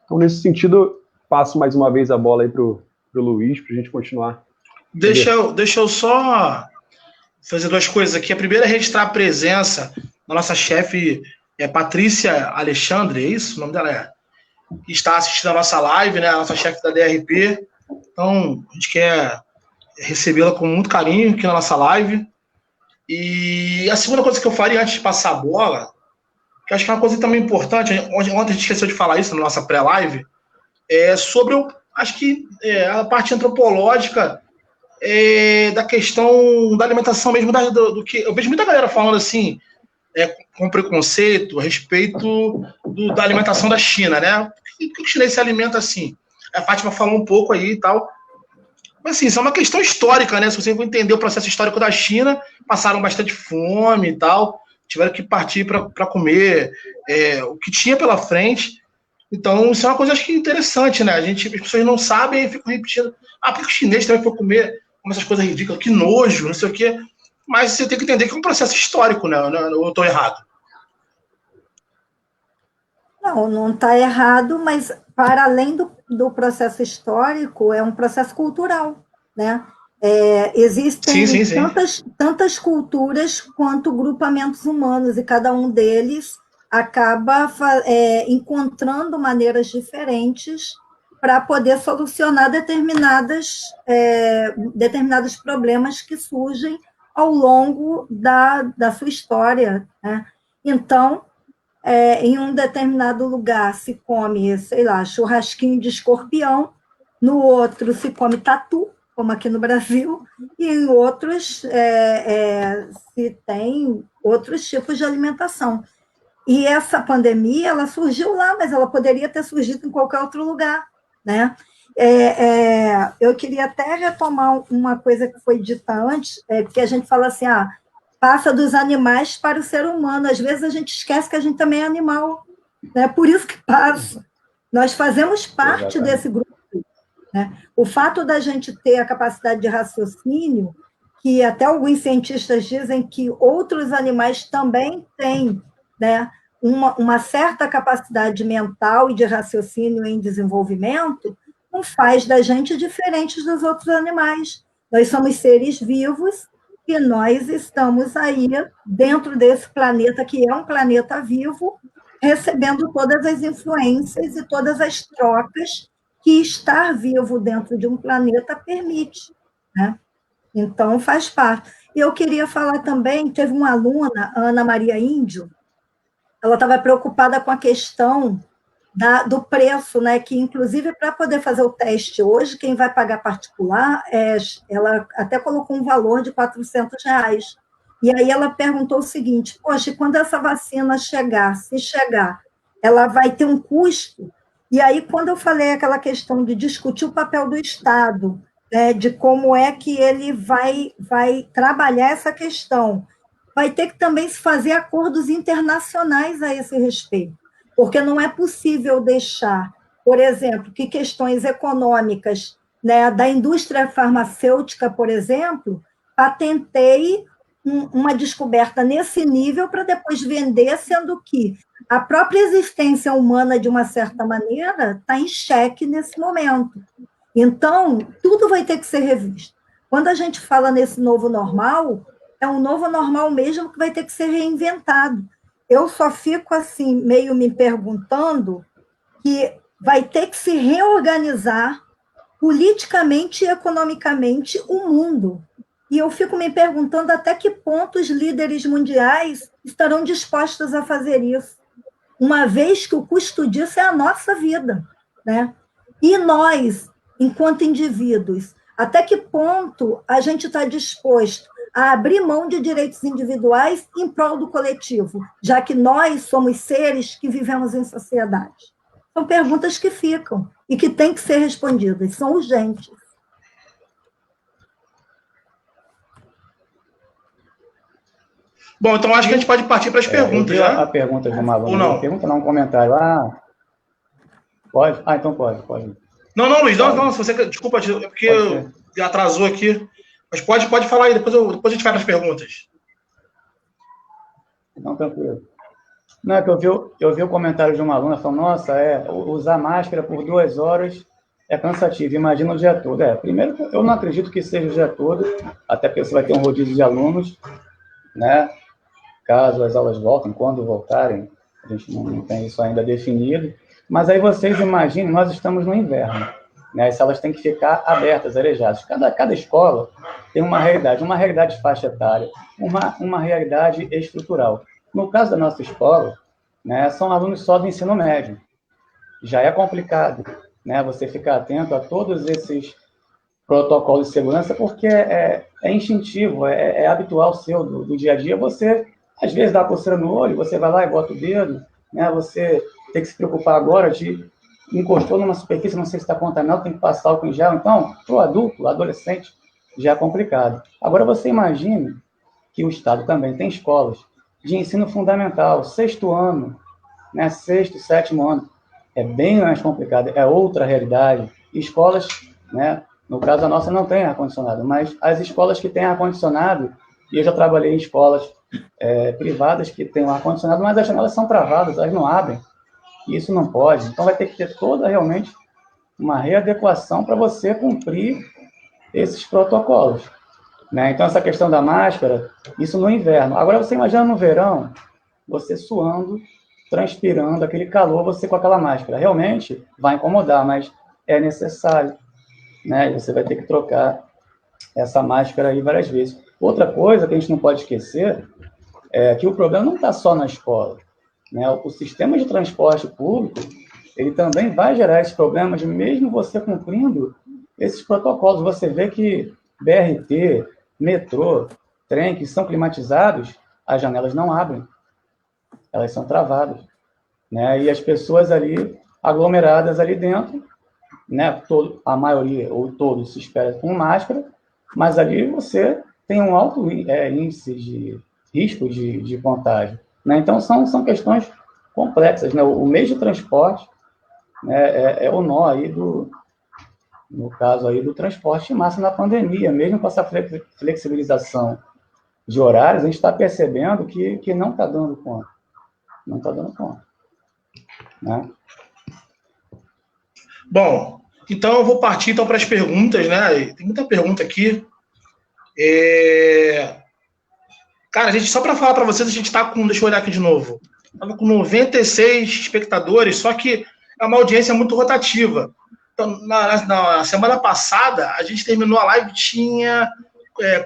Então, nesse sentido, passo mais uma vez a bola aí para o Luiz, para a gente continuar. Deixa eu só fazer duas coisas aqui. A primeira é registrar a presença da nossa chefe, Patrícia Alexandre, é isso? O nome dela que está assistindo a nossa live, né, a nossa chefe da DRP. Então, a gente quer recebê-la com muito carinho aqui na nossa live. E a segunda coisa que eu faria antes de passar a bola, que acho que é uma coisa também importante, ontem a gente esqueceu de falar isso na nossa pré-live, sobre, acho que a parte antropológica da questão da alimentação mesmo, do que eu vejo muita galera falando assim, com preconceito a respeito da alimentação da China, né? Por que o chinês se alimenta assim? A Fátima falou um pouco aí e tal. Mas assim, isso é uma questão histórica, né? Se você for entender o processo histórico da China, passaram bastante fome e tal, tiveram que partir para comer o que tinha pela frente. Então, isso é uma coisa, acho que interessante, né? As pessoas não sabem e ficam repetindo. Porque o chinês também foi comer essas coisas ridículas, que nojo, não sei o quê. Mas você tem que entender que é um processo histórico, né? Eu estou errado. Não está errado, mas para além do processo histórico, é um processo cultural, né? Existem Sim, sim, sim. tantas culturas quanto grupamentos humanos, e cada um deles acaba encontrando maneiras diferentes para poder solucionar determinados problemas que surgem ao longo da sua história, né? Então, em um determinado lugar se come, sei lá, churrasquinho de escorpião, no outro se come tatu, como aqui no Brasil, e em outros se tem outros tipos de alimentação. E essa pandemia, ela surgiu lá, mas ela poderia ter surgido em qualquer outro lugar, né? Eu queria até retomar uma coisa que foi dita antes, porque a gente fala assim, passa dos animais para o ser humano. Às vezes a gente esquece que a gente também é animal, né? Por isso que passa. Nós fazemos parte desse grupo, né? O fato da gente ter a capacidade de raciocínio, que até alguns cientistas dizem que outros animais também têm, né, uma certa capacidade mental e de raciocínio em desenvolvimento, não faz da gente diferentes dos outros animais. Nós somos seres vivos e nós estamos aí dentro desse planeta, que é um planeta vivo, recebendo todas as influências e todas as trocas que estar vivo dentro de um planeta permite, né? Então, faz parte. E eu queria falar também, teve uma aluna, a Ana Maria Índio, ela estava preocupada com a questão do preço, né? Que, inclusive, para poder fazer o teste hoje, quem vai pagar particular, ela até colocou um valor de R$ 400. E aí ela perguntou o seguinte, poxa, quando essa vacina chegar, se chegar, ela vai ter um custo? E aí, quando eu falei aquela questão de discutir o papel do Estado, de como é que ele vai trabalhar essa questão, vai ter que também se fazer acordos internacionais a esse respeito, porque não é possível deixar, por exemplo, que questões econômicas, né, da indústria farmacêutica, por exemplo, patenteie uma descoberta nesse nível para depois vender, sendo que a própria existência humana, de uma certa maneira, está em xeque nesse momento. Então, tudo vai ter que ser revisto. Quando a gente fala nesse novo normal, é um novo normal mesmo que vai ter que ser reinventado. Eu só fico assim, meio me perguntando que vai ter que se reorganizar politicamente e economicamente o mundo. E eu fico me perguntando até que ponto os líderes mundiais estarão dispostos a fazer isso, uma vez que o custo disso é a nossa vida, né? E nós, enquanto indivíduos, até que ponto a gente está disposto a abrir mão de direitos individuais em prol do coletivo, já que nós somos seres que vivemos em sociedade? São perguntas que ficam e que têm que ser respondidas, são urgentes. Bom, então acho que a gente pode partir para as perguntas, né? A pergunta de uma aluna. Não? Pergunta não, um comentário. Pode? Então pode. Não, Luiz, não, se você... Desculpa, é porque atrasou aqui. Mas pode falar aí, depois a gente vai para as perguntas. Não, tranquilo. Não, é que eu vi o comentário de uma aluna falando, nossa, usar máscara por 2 horas é cansativo, imagina o dia todo. Primeiro, eu não acredito que seja o dia todo, até porque você vai ter um rodízio de alunos, né? Caso as aulas voltem, quando voltarem, a gente não tem isso ainda definido. Mas aí vocês imaginem, nós estamos no inverno, né? As salas têm que ficar abertas, arejadas. Cada escola tem uma realidade de faixa etária, uma realidade estrutural. No caso da nossa escola, né, são alunos só do ensino médio. Já é complicado, né, você ficar atento a todos esses protocolos de segurança, porque é instintivo, é habitual seu do dia a dia. Você, às vezes, dá coceira no olho, você vai lá e bota o dedo, né, você tem que se preocupar agora de encostou numa superfície, não sei se está contaminado, tem que passar álcool em gel. Então, para o adulto, adolescente, já é complicado. Agora, você imagine que o Estado também tem escolas de ensino fundamental, 6º ano, né, 6º, 7º ano, é bem mais complicado, é outra realidade. Escolas, né, no caso a nossa não tem ar-condicionado, mas as escolas que têm ar-condicionado, e eu já trabalhei em escolas privadas que têm ar-condicionado, mas as janelas são travadas, elas não abrem, e isso não pode. Então, vai ter que ter toda, realmente, uma readequação para você cumprir esses protocolos, né? Então, essa questão da máscara, isso no inverno. Agora, você imagina no verão, você suando, transpirando, aquele calor, você com aquela máscara. Realmente vai incomodar, mas é necessário, né? Você vai ter que trocar essa máscara aí várias vezes. Outra coisa que a gente não pode esquecer é que o problema não está só na escola, né? O sistema de transporte público, ele também vai gerar esses problemas, mesmo você cumprindo esses protocolos. Você vê que BRT, metrô, trem, que são climatizados, as janelas não abrem, elas são travadas, né? E as pessoas ali, aglomeradas ali dentro, né? A maioria, ou todos, se espera com máscara, mas ali você tem um alto índice de risco de contágio, né? Então, são questões complexas, né? O meio de transporte, né, é o nó aí no caso aí do transporte de massa na pandemia. Mesmo com essa flexibilização de horários, a gente está percebendo que não está dando conta. Não está dando conta, né? Bom, então eu vou partir então para as perguntas, né? Tem muita pergunta aqui. Cara, só para falar para vocês, a gente está com, deixa eu olhar aqui de novo, estava com 96 espectadores, só que é uma audiência muito rotativa. Então, na semana passada, a gente terminou a live, tinha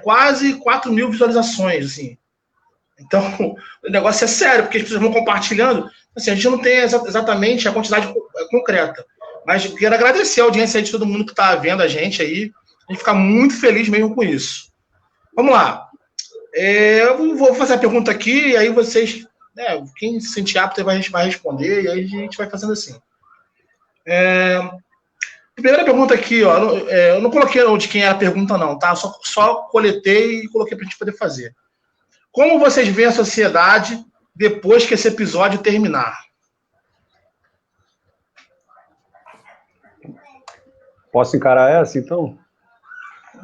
quase 4 mil visualizações, assim. Então, o negócio é sério, porque as pessoas vão compartilhando. Assim, a gente não tem exatamente a quantidade concreta, mas eu quero agradecer a audiência aí de todo mundo que está vendo a gente aí. A gente fica muito feliz mesmo com isso. Vamos lá. Eu vou fazer a pergunta aqui, e aí vocês, né, quem se sentir apto vai responder, e aí a gente vai fazendo assim. A primeira pergunta aqui, ó, eu não coloquei de quem era a pergunta, não, tá? Só coletei e coloquei para a gente poder fazer. Como vocês veem a sociedade depois que esse episódio terminar? Posso encarar essa, então?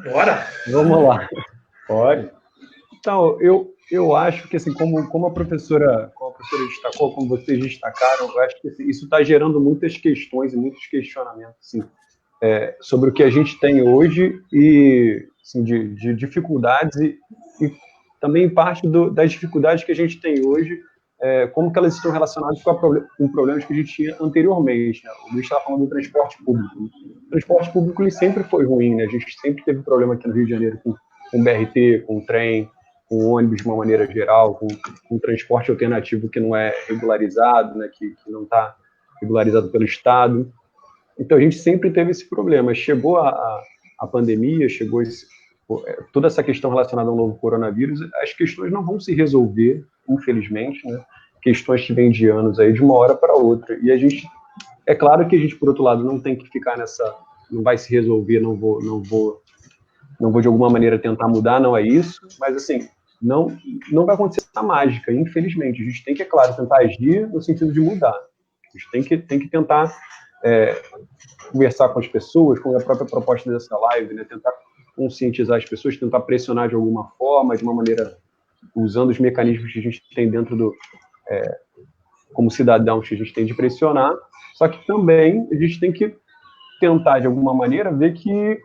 Bora. Vamos lá. Pode. Então, eu acho que, assim, como a professora destacou, como vocês destacaram, eu acho que assim, isso está gerando muitas questões e muitos questionamentos, assim, sobre o que a gente tem hoje e, assim, de dificuldades e também parte das dificuldades que a gente tem hoje, como que elas estão relacionadas com problemas que a gente tinha anteriormente, né? O Luiz estava falando do transporte público. O transporte público ele sempre foi ruim, né? A gente sempre teve problema aqui no Rio de Janeiro com BRT, com trem, com ônibus de uma maneira geral, com transporte alternativo que não é regularizado, né? que não está regularizado pelo Estado. Então, a gente sempre teve esse problema. Chegou a pandemia, chegou toda essa questão relacionada ao novo coronavírus, as questões não vão se resolver, infelizmente, né? Questões que vêm de anos aí, de uma hora para outra. E a gente, é claro que a gente, por outro lado, não tem que ficar não vai se resolver, não vou de alguma maneira tentar mudar, não é isso, mas assim, não vai acontecer a mágica, infelizmente. A gente tem que, é claro, tentar agir no sentido de mudar. A gente tem que tentar conversar com as pessoas, com a própria proposta dessa live, né? Tentar conscientizar as pessoas, tentar pressionar de alguma forma, de uma maneira, usando os mecanismos que a gente tem dentro como cidadãos que a gente tem de pressionar, só que também a gente tem que tentar, de alguma maneira, ver que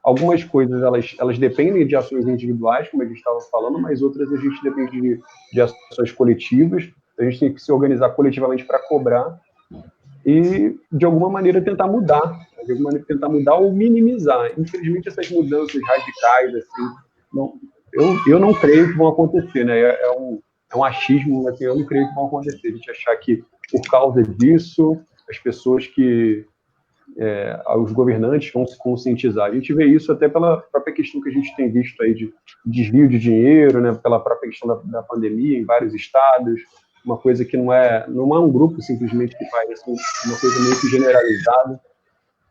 algumas coisas elas dependem de ações individuais, como a gente estava falando, mas outras a gente depende de ações coletivas. A gente tem que se organizar coletivamente para cobrar e, de alguma maneira, tentar mudar. De alguma maneira, tentar mudar ou minimizar. Infelizmente, essas mudanças radicais, assim, eu não creio que vão acontecer, né? É um achismo, assim, eu não creio que vão acontecer. A gente achar que, por causa disso, as pessoas os governantes vão se conscientizar. A gente vê isso até pela própria questão que a gente tem visto aí de desvio de dinheiro, né, pela própria questão da pandemia em vários estados, uma coisa que não é um grupo simplesmente que faz, assim, uma coisa meio que generalizada.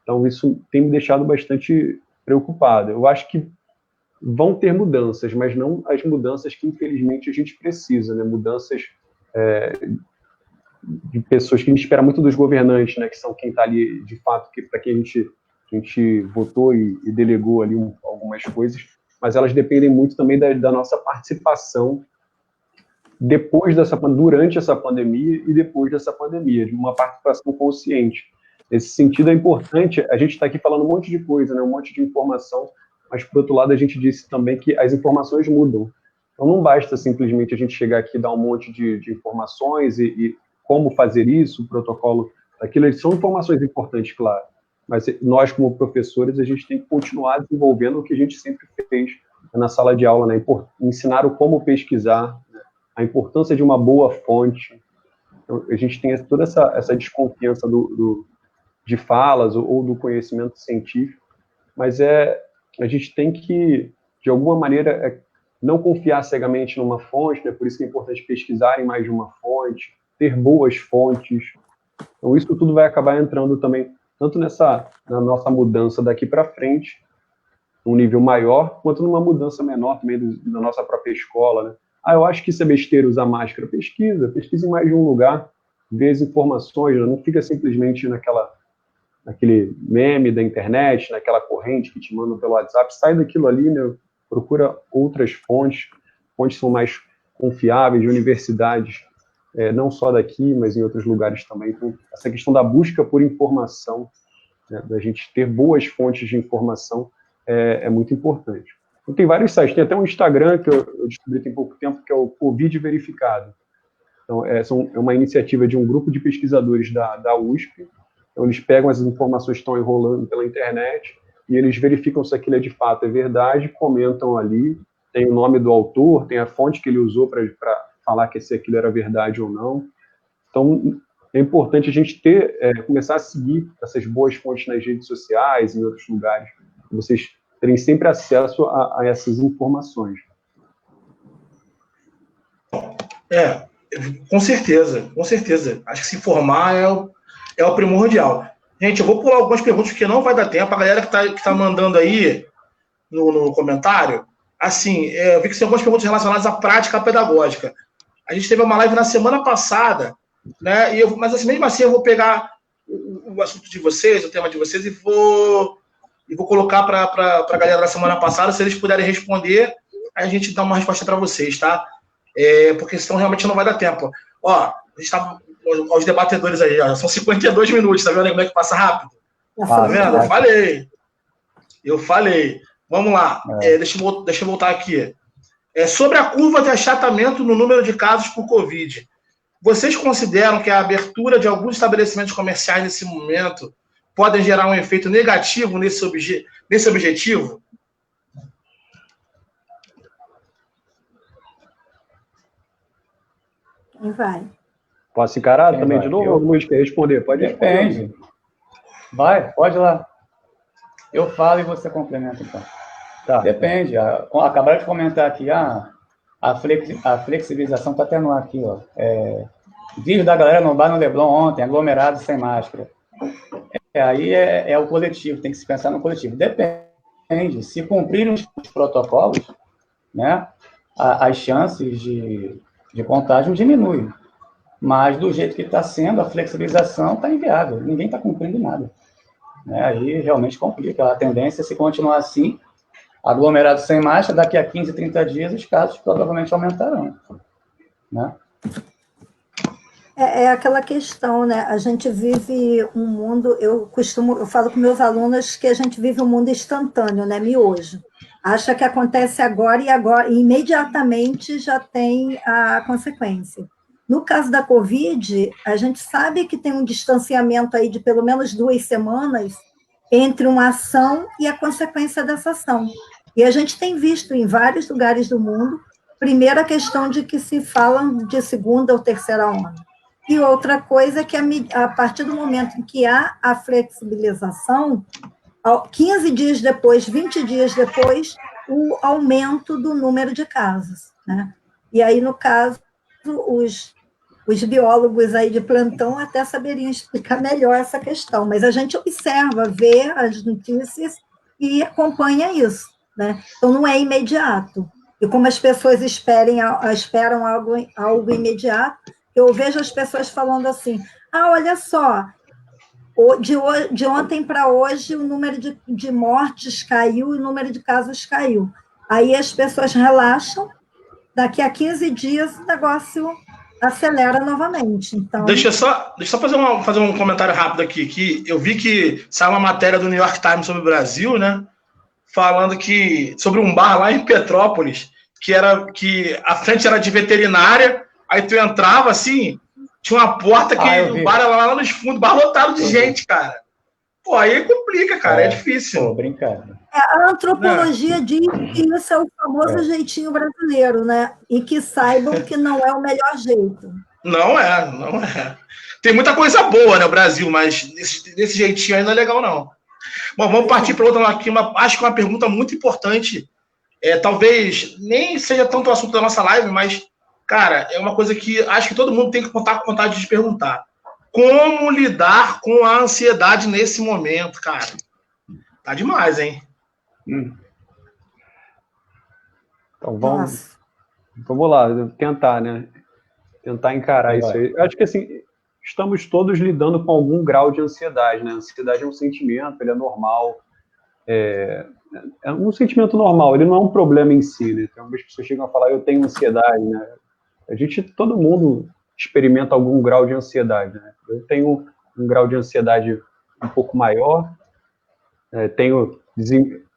Então isso tem me deixado bastante preocupado. Eu acho que vão ter mudanças, mas não as mudanças que infelizmente a gente precisa, né, mudanças de pessoas que a gente espera muito dos governantes, né, que são quem está ali, de fato, para quem a gente votou e delegou ali algumas coisas, mas elas dependem muito também da nossa participação durante essa pandemia e depois dessa pandemia, de uma participação consciente. Nesse sentido, é importante, a gente está aqui falando um monte de coisa, né, um monte de informação, mas, por outro lado, a gente disse também que as informações mudam. Então, não basta simplesmente a gente chegar aqui e dar um monte de informações e como fazer isso, o protocolo daquilo. São informações importantes, claro, mas nós, como professores, a gente tem que continuar desenvolvendo o que a gente sempre fez na sala de aula, né? Ensinar o como pesquisar, né? A importância de uma boa fonte. Então, a gente tem toda essa desconfiança de falas ou do conhecimento científico, mas a gente tem que, de alguma maneira, não confiar cegamente numa fonte, né? Por isso que é importante pesquisar em mais de uma fonte, ter boas fontes. Então, isso tudo vai acabar entrando também, tanto na nossa mudança daqui para frente, num nível maior, quanto numa mudança menor também da nossa própria escola, né? Eu acho que isso é besteira usar máscara. Pesquisa em mais de um lugar, vê as informações, né? Não fica simplesmente naquele meme da internet, naquela corrente que te mandam pelo WhatsApp, sai daquilo ali, né? Procura outras fontes são mais confiáveis, de universidades, não só daqui, mas em outros lugares também. Então, essa questão da busca por informação, né, da gente ter boas fontes de informação, é muito importante. Então, tem vários sites, tem até um Instagram que eu descobri tem pouco tempo, que é o Covid Verificado. Então, é uma iniciativa de um grupo de pesquisadores da USP. Então, eles pegam as informações que estão enrolando pela internet e eles verificam se aquilo de fato é verdade, comentam ali, tem o nome do autor, tem a fonte que ele usou para falar que se aquilo era verdade ou não. Então, é importante a gente começar a seguir essas boas fontes nas redes sociais, em outros lugares, para vocês terem sempre acesso a essas informações. Com certeza. Acho que se informar é o primordial. Gente, eu vou pular algumas perguntas, porque não vai dar tempo. A galera que tá mandando aí no comentário, assim, eu vi que tem algumas perguntas relacionadas à prática pedagógica. A gente teve uma live na semana passada, né? Mas assim, mesmo assim eu vou pegar o assunto de vocês, o tema de vocês, e vou colocar para a galera da semana passada. Se eles puderem responder, aí a gente dá uma resposta para vocês, tá? Porque senão realmente não vai dar tempo. Ó, a gente tá aos debatedores aí, ó, são 52 minutos, tá vendo como é que passa rápido? Tá vendo? Eu falei. Vamos lá, deixa eu voltar aqui. Sobre a curva de achatamento no número de casos por Covid, vocês consideram que a abertura de alguns estabelecimentos comerciais nesse momento podem gerar um efeito negativo nesse objetivo? Quem vai? Posso encarar também de novo? Ou Luiz quer responder? Pode responder. Depende. Vai, pode ir lá. Eu falo e você complementa, então. Tá. Depende. Acabaram de comentar aqui, a flexibilização está tendo aqui, ó. Vídeo da galera no bar no Leblon ontem, aglomerado sem máscara. Aí é o coletivo, tem que se pensar no coletivo. Depende. Se cumprirem os protocolos, né, as chances de contágio diminuem. Mas, do jeito que está sendo, a flexibilização está inviável. Ninguém está cumprindo nada. Né? Aí, realmente complica. A tendência é, se continuar assim, aglomerado sem máscara, daqui a 15, 30 dias, os casos provavelmente aumentarão. Né? É aquela questão, né? A gente vive um mundo... Eu falo com meus alunos que a gente vive um mundo instantâneo, né? Miojo. Acha que acontece agora e imediatamente já tem a consequência. No caso da Covid, a gente sabe que tem um distanciamento aí de pelo menos 2 semanas entre uma ação e a consequência dessa ação. E a gente tem visto em vários lugares do mundo, primeiro a questão de que se falam de segunda ou terceira onda. E outra coisa é que a partir do momento em que há a flexibilização, 15 dias depois, 20 dias depois, o aumento do número de casos. Né? E aí, no caso, os biólogos aí de plantão até saberiam explicar melhor essa questão, mas a gente observa, vê as notícias e acompanha isso. Né? Então, não é imediato. E como as pessoas esperam algo imediato, eu vejo as pessoas falando assim, olha só, de ontem para hoje o número de mortes caiu e o número de casos caiu. Aí as pessoas relaxam daqui a 15 dias o negócio acelera novamente. Então, Deixa eu só fazer um comentário rápido aqui, que eu vi que saiu uma matéria do New York Times sobre o Brasil, né? Falando que sobre um bar lá em Petrópolis, que a frente era de veterinária, aí tu entrava assim, tinha uma porta que o bar era lá nos fundos, bar lotado de gente, cara. Pô, aí complica, cara, é difícil. Pô, brincadeira. A antropologia diz que isso é o famoso jeitinho brasileiro, né? E que saibam que não é o melhor jeito. Não é. Tem muita coisa boa, né, no Brasil, mas desse jeitinho aí não é legal, não. Bom, vamos partir para outra aqui. Acho que uma pergunta muito importante. Talvez nem seja tanto o assunto da nossa live, mas, cara, é uma coisa que acho que todo mundo tem que contar com vontade de perguntar. Como lidar com a ansiedade nesse momento, cara? Tá demais, hein? Então vamos lá, tentar, né? Tentar encarar isso aí. Eu acho que assim, estamos todos lidando com algum grau de ansiedade, né? A ansiedade é um sentimento, ele é normal. É um sentimento normal, ele não é um problema em si, né? Então, algumas pessoas chegam a falar, eu tenho ansiedade, né? Todo mundo experimenta algum grau de ansiedade, né? Eu tenho um grau de ansiedade um pouco maior,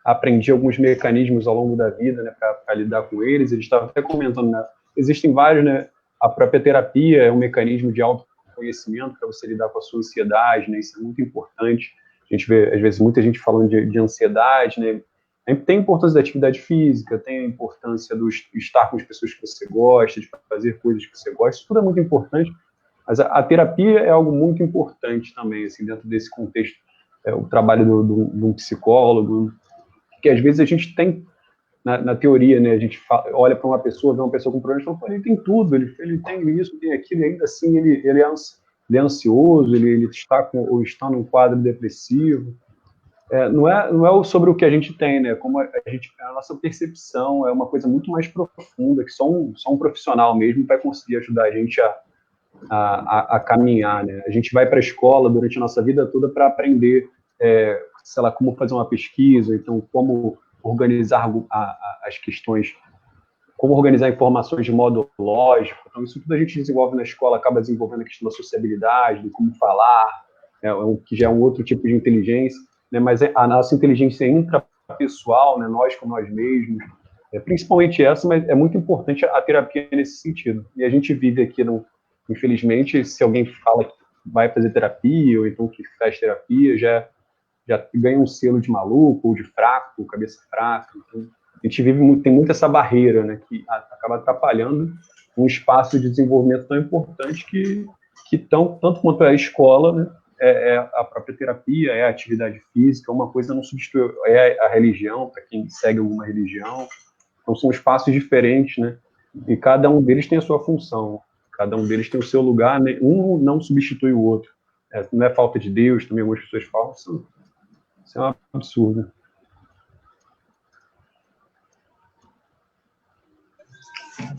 aprendi alguns mecanismos ao longo da vida, né, para lidar com eles. Eles estavam até comentando, né? Existem vários, né? A própria terapia é um mecanismo de autoconhecimento para você lidar com a sua ansiedade, né? Isso é muito importante. A gente vê, às vezes, muita gente falando de ansiedade, né? Tem a importância da atividade física, tem a importância do estar com as pessoas que você gosta, de fazer coisas que você gosta, isso tudo é muito importante, mas a terapia é algo muito importante também, assim, dentro desse contexto, o trabalho de um psicólogo, que às vezes a gente tem, na teoria, né, a gente olha para uma pessoa, vê uma pessoa com problemas, e fala, ele tem tudo, ele tem isso, tem aquilo, e ainda assim ele é ansioso, ele está num quadro depressivo. Não é sobre o que a gente tem, né? Como a nossa percepção é uma coisa muito mais profunda, que só um profissional mesmo vai conseguir ajudar a gente a caminhar, né? A gente vai para a escola durante a nossa vida toda para aprender, sei lá, como fazer uma pesquisa, então como organizar as questões, como organizar informações de modo lógico. Então isso tudo a gente desenvolve na escola, acaba desenvolvendo a questão da sociabilidade, de como falar, que já é um outro tipo de inteligência. Né, mas a nossa inteligência intrapessoal, né, nós com nós mesmos, principalmente essa, mas é muito importante a terapia nesse sentido. E a gente vive aqui, infelizmente, se alguém fala que vai fazer terapia, ou então que faz terapia, já ganha um selo de maluco, ou de fraco, ou cabeça fraca. Então, a gente tem muito essa barreira, né, que acaba atrapalhando um espaço de desenvolvimento tão importante que tanto quanto a escola, né, a própria terapia, a atividade física, uma coisa não substitui, a religião, para quem segue alguma religião. Então, são espaços diferentes, né? E cada um deles tem a sua função, cada um deles tem o seu lugar, né? Um não substitui o outro. Não é falta de Deus, também algumas pessoas falam, isso é um absurdo.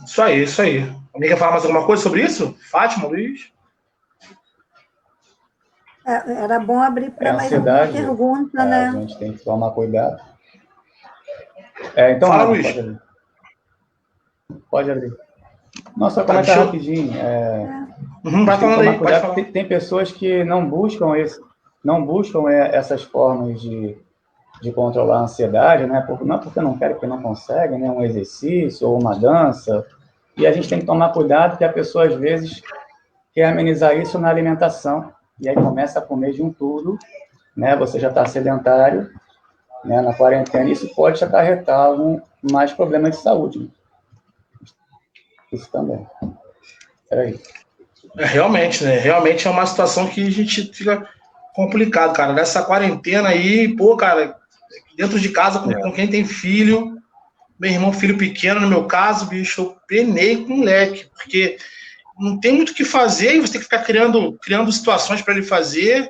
Isso aí. Alguém quer falar mais alguma coisa sobre isso? Fátima, Luiz? Era bom abrir para mais uma pergunta, né? A gente tem que tomar cuidado. Então, fala, Luiz. Pode abrir. Não, só comentar rapidinho. Vai falando aí, pode falar. Tem pessoas que não buscam essas formas de controlar a ansiedade, né? Não porque não querem, porque não conseguem, né? Um exercício ou uma dança. E a gente tem que tomar cuidado, porque a pessoa, às vezes, quer amenizar isso na alimentação. E aí começa a comer de um tudo, né? Você já está sedentário, né? Na quarentena, isso pode te acarretar mais problemas de saúde. Né? Isso também. Peraí. Realmente, né? Realmente é uma situação que a gente fica complicado, cara. Nessa quarentena aí, pô, cara, dentro de casa, com quem tem filho, meu irmão, filho pequeno, no meu caso, bicho, eu penei com o moleque, porque não tem muito o que fazer, e você tem que ficar criando situações para ele fazer,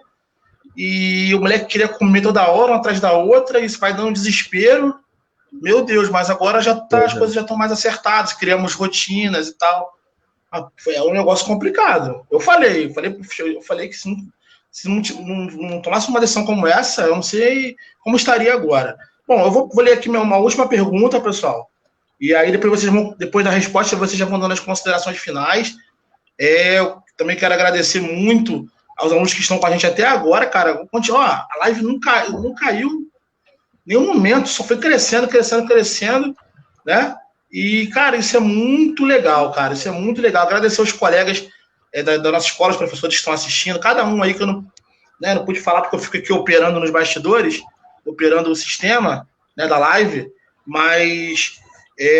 e o moleque queria comer toda hora, uma atrás da outra, e isso vai dando um desespero. Meu Deus, mas agora as coisas já estão mais acertadas, criamos rotinas e tal. É um negócio complicado. Eu falei que se não tomasse uma decisão como essa, eu não sei como estaria agora. Bom, eu vou ler aqui uma última pergunta, pessoal. E aí depois da resposta, vocês já vão dando as considerações finais. Eu também quero agradecer muito aos alunos que estão com a gente até agora, cara. Ó, a live não caiu em nenhum momento, só foi crescendo, né? E, cara, isso é muito legal, cara. Isso é muito legal. Agradecer aos colegas da nossa escola, os professores que estão assistindo, cada um aí que eu não pude falar porque eu fico aqui operando nos bastidores, operando o sistema, né, da live, mas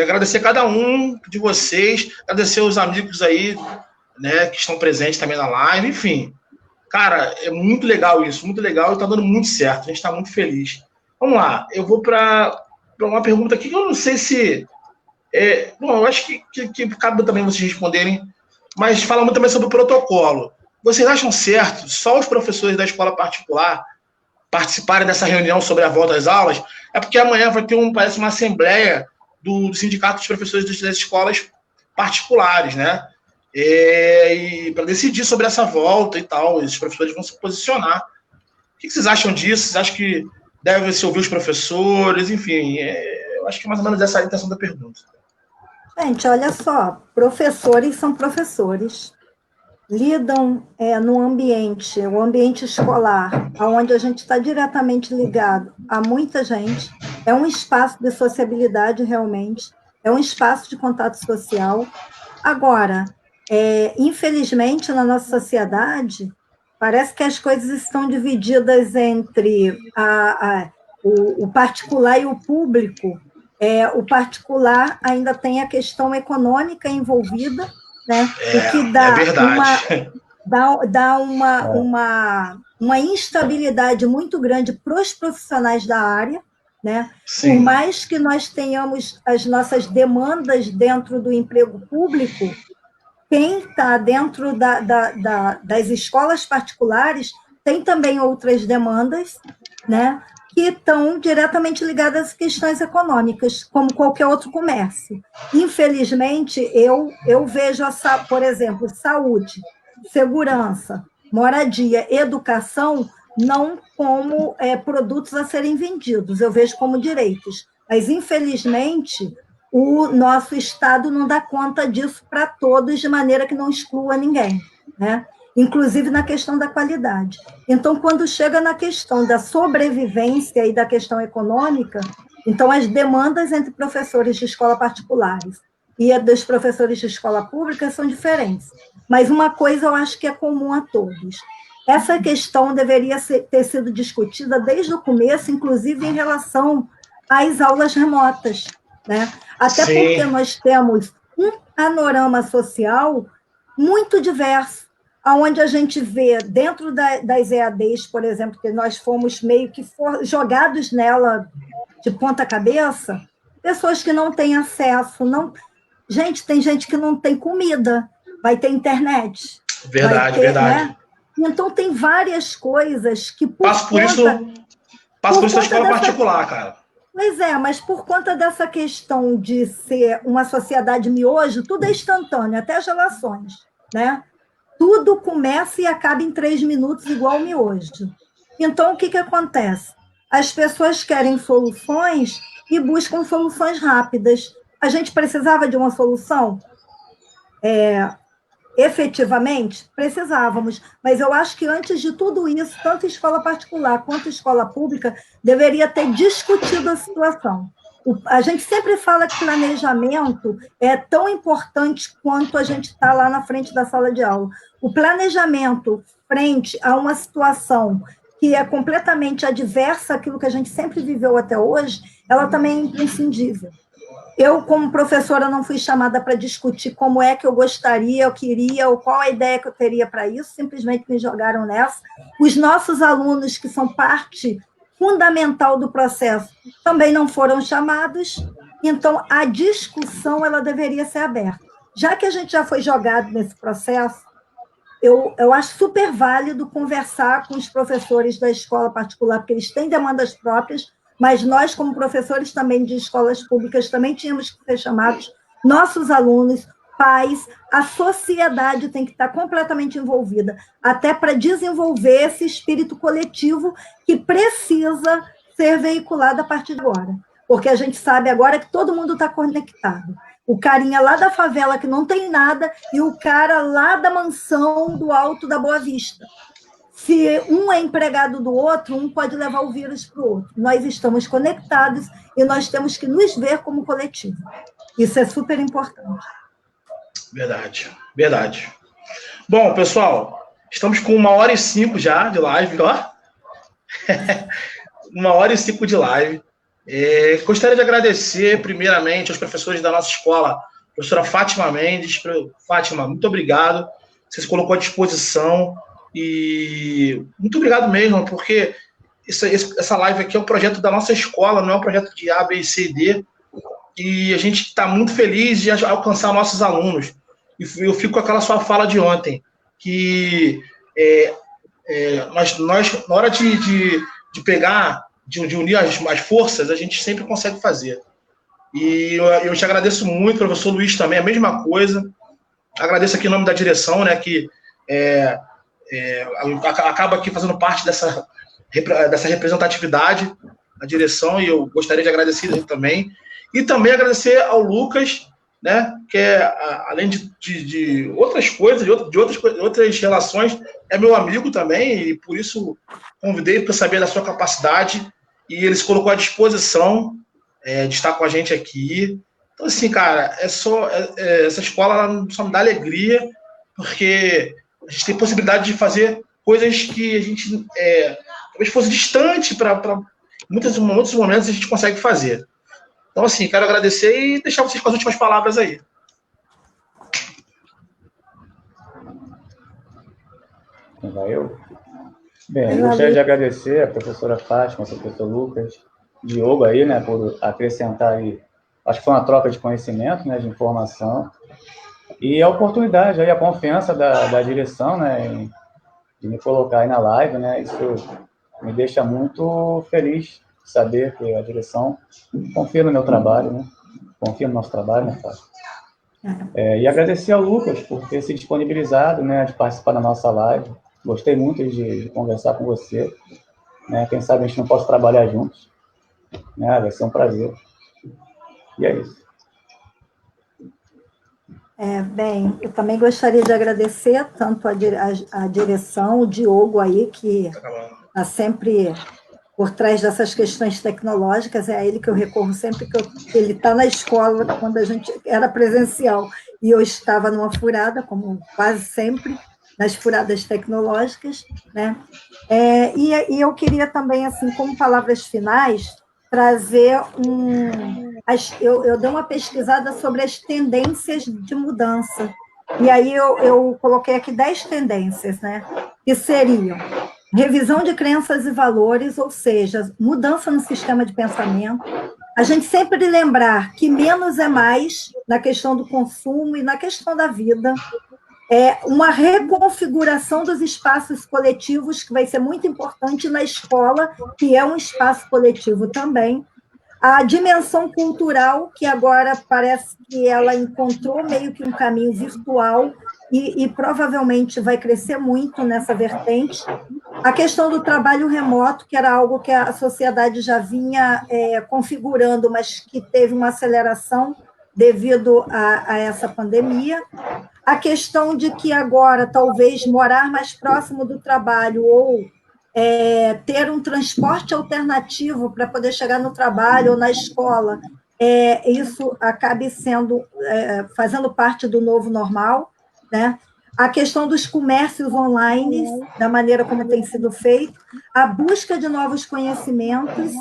agradecer a cada um de vocês, agradecer aos amigos aí, né, que estão presentes também na live, enfim. Cara, é muito legal isso, muito legal e tá dando muito certo, a gente tá muito feliz. Vamos lá, eu vou para uma pergunta aqui que eu não sei se... bom, eu acho que cabe também vocês responderem, mas fala muito também sobre o protocolo. Vocês acham certo só os professores da escola particular participarem dessa reunião sobre a volta às aulas? É porque amanhã vai ter parece uma assembleia do Sindicato dos Professores das escolas particulares, né? E para decidir sobre essa volta e tal, esses professores vão se posicionar. O que vocês acham disso? Vocês acham que deve se ouvir os professores? Enfim, eu acho que mais ou menos essa é a intenção da pergunta. Gente, olha só, professores são professores, lidam no ambiente, o ambiente escolar, onde a gente está diretamente ligado a muita gente, é um espaço de sociabilidade realmente, é um espaço de contato social. Agora, infelizmente, na nossa sociedade, parece que as coisas estão divididas entre o particular e o público. O particular ainda tem a questão econômica envolvida, né? O que dá uma instabilidade muito grande para os profissionais da área, né? Por mais que nós tenhamos as nossas demandas dentro do emprego público, quem está dentro das escolas particulares tem também outras demandas, né? Que estão diretamente ligadas às questões econômicas, como qualquer outro comércio. Infelizmente, eu vejo, por exemplo, saúde, segurança, moradia, educação, não como produtos a serem vendidos, eu vejo como direitos. Mas, infelizmente, o nosso Estado não dá conta disso para todos, de maneira que não exclua ninguém, né? Inclusive na questão da qualidade. Então, quando chega na questão da sobrevivência e da questão econômica, então as demandas entre professores de escola particulares e a dos professores de escola pública são diferentes. Mas uma coisa eu acho que é comum a todos. Essa questão deveria ter sido discutida desde o começo, inclusive em relação às aulas remotas, né? Até porque nós temos um panorama social muito diverso, onde a gente vê, dentro das EADs, por exemplo, que nós fomos meio que jogados nela de ponta cabeça, pessoas que não têm acesso, gente, tem gente que não tem comida, vai ter internet. Verdade, verdade. Né? Então, tem várias coisas que... Passo por isso na escola particular, cara. Pois mas por conta dessa questão de ser uma sociedade miojo, tudo é instantâneo, até as relações, né? Tudo começa e acaba em 3 minutos, igual miojo. Então, o que acontece? As pessoas querem soluções e buscam soluções rápidas. A gente precisava de uma solução? Efetivamente, precisávamos. Mas eu acho que, antes de tudo isso, tanto escola particular quanto escola pública deveria ter discutido a situação. A gente sempre fala que planejamento é tão importante quanto a gente está lá na frente da sala de aula. O planejamento frente a uma situação que é completamente adversa àquilo que a gente sempre viveu até hoje, ela também é imprescindível. Eu, como professora, não fui chamada para discutir como é que eu gostaria, eu queria, ou qual a ideia que eu teria para isso, simplesmente me jogaram nessa. Os nossos alunos, que são parte fundamental do processo, também não foram chamados, então a discussão ela deveria ser aberta. Já que a gente já foi jogado nesse processo, eu acho super válido conversar com os professores da escola particular, porque eles têm demandas próprias, mas nós, como professores também de escolas públicas, também tínhamos que ser chamados, nossos alunos, pais, a sociedade tem que estar completamente envolvida, até para desenvolver esse espírito coletivo que precisa ser veiculado a partir de agora. porque a gente sabe agora que todo mundo está conectado. O carinha lá da favela que não tem nada e o cara lá da mansão do Alto da Boa Vista. Se um é empregado do outro, um pode levar o vírus para o outro. Nós estamos conectados e nós temos que nos ver como coletivo. Isso é super importante. Verdade, verdade. Bom, pessoal, estamos com 1h05 já de live, ó. 1h05 de live. Gostaria de agradecer, primeiramente, aos professores da nossa escola, professora Fátima Mendes. Fátima, muito obrigado. Você se colocou à disposição. E muito obrigado mesmo, porque essa live aqui é um projeto da nossa escola, não é um projeto de A, B, C e D. E a gente está muito feliz de alcançar nossos alunos. E eu fico com aquela sua fala de ontem, que nós na hora de pegar, de unir as forças, a gente sempre consegue fazer. E eu te agradeço muito, professor Luiz também, a mesma coisa. Agradeço aqui em nome da direção, né, que acaba aqui fazendo parte dessa representatividade da direção, e eu gostaria de agradecer ele também. E também agradecer ao Lucas, né, que além de outras coisas, de outras relações, é meu amigo também, e por isso convidei para saber da sua capacidade, e ele se colocou à disposição de estar com a gente aqui. Então, assim, cara, essa escola ela só me dá alegria, porque a gente tem possibilidade de fazer coisas que a gente talvez fosse distante para muitos momentos a gente consegue fazer. Então, assim, quero agradecer e deixar vocês com as últimas palavras aí. Vai eu? Bem, eu gostaria de agradecer a professora Fátima, ao professor Lucas, Diogo aí, né, por acrescentar aí, acho que foi uma troca de conhecimento, né, de informação, e a oportunidade aí, a confiança da direção, né, de me colocar aí na live, né, isso me deixa muito feliz de saber que a direção confia no meu trabalho, né, confia no nosso trabalho, né, Fátima. E agradecer ao Lucas por ter se disponibilizado, né, de participar da nossa live. Gostei muito de conversar com você, né, quem sabe a gente não possa trabalhar juntos, né, vai ser um prazer. E é isso. Bem, eu também gostaria de agradecer tanto a direção, o Diogo aí, que está sempre por trás dessas questões tecnológicas, é a ele que eu recorro sempre que ele está na escola, quando a gente era presencial, e eu estava numa furada, como quase sempre, nas furadas tecnológicas, né? E eu queria também, assim, como palavras finais, trazer eu dei uma pesquisada sobre as tendências de mudança, e aí eu coloquei aqui 10 tendências, né? Que seriam revisão de crenças e valores, ou seja, mudança no sistema de pensamento, a gente sempre lembrar que menos é mais na questão do consumo e na questão da vida, uma reconfiguração dos espaços coletivos, que vai ser muito importante na escola, que é um espaço coletivo também, a dimensão cultural, que agora parece que ela encontrou meio que um caminho virtual, e provavelmente vai crescer muito nessa vertente. A questão do trabalho remoto, que era algo que a sociedade já vinha configurando, mas que teve uma aceleração devido a essa pandemia. A questão de que agora, talvez, morar mais próximo do trabalho ou ter um transporte alternativo para poder chegar no trabalho ou na escola, isso acabe fazendo parte do novo normal, né? A questão dos comércios online, da maneira como tem sido feito, a busca de novos conhecimentos,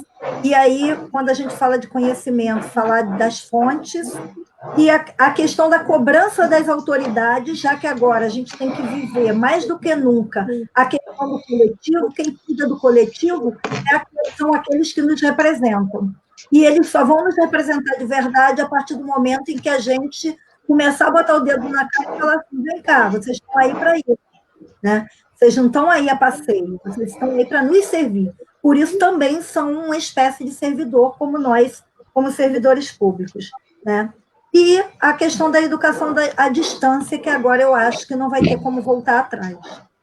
e aí, quando a gente fala de conhecimento, falar das fontes, e a questão da cobrança das autoridades, já que agora a gente tem que viver, mais do que nunca, a questão do coletivo. Quem cuida do coletivo são aqueles que nos representam. E eles só vão nos representar de verdade a partir do momento em que a gente começar a botar o dedo na cara e falar assim: vem cá, vocês estão aí para isso, né? Vocês não estão aí a passeio, vocês estão aí para nos servir. Por isso também são uma espécie de servidor, como nós, como servidores públicos, né? E a questão da educação à distância, que agora eu acho que não vai ter como voltar atrás,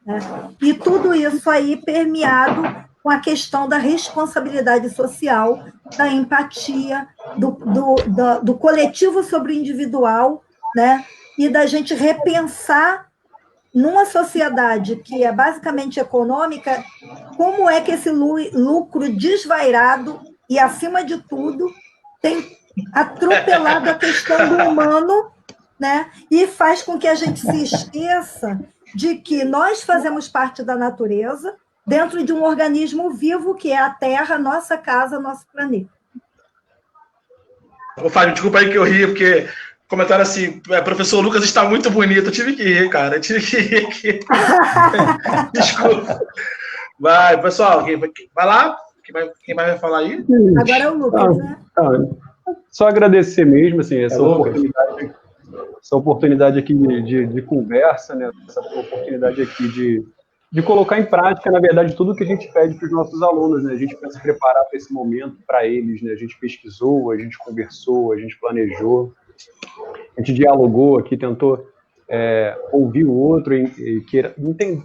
né? E tudo isso aí permeado com a questão da responsabilidade social, da empatia, do coletivo sobre o individual, né? E da gente repensar numa sociedade que é basicamente econômica, como é que esse lucro desvairado e, acima de tudo, tem atropelado a questão do humano, né? E faz com que a gente se esqueça de que nós fazemos parte da natureza dentro de um organismo vivo que é a Terra, nossa casa, nosso planeta. Ô, Fábio, desculpa aí que eu ri, porque comentaram assim, professor Lucas está muito bonito. Eu tive que rir, cara. Eu tive que rir aqui. Desculpa. Vai, pessoal, vai lá. Quem vai falar aí? Agora é o Lucas, né? Só agradecer mesmo, assim, essa oportunidade aqui de conversa, né? Essa oportunidade aqui de colocar em prática, na verdade, tudo que a gente pede para os nossos alunos, né? A gente, para se preparar para esse momento, para eles, né? A gente pesquisou, a gente conversou, a gente planejou, a gente dialogou aqui, tentou ouvir o outro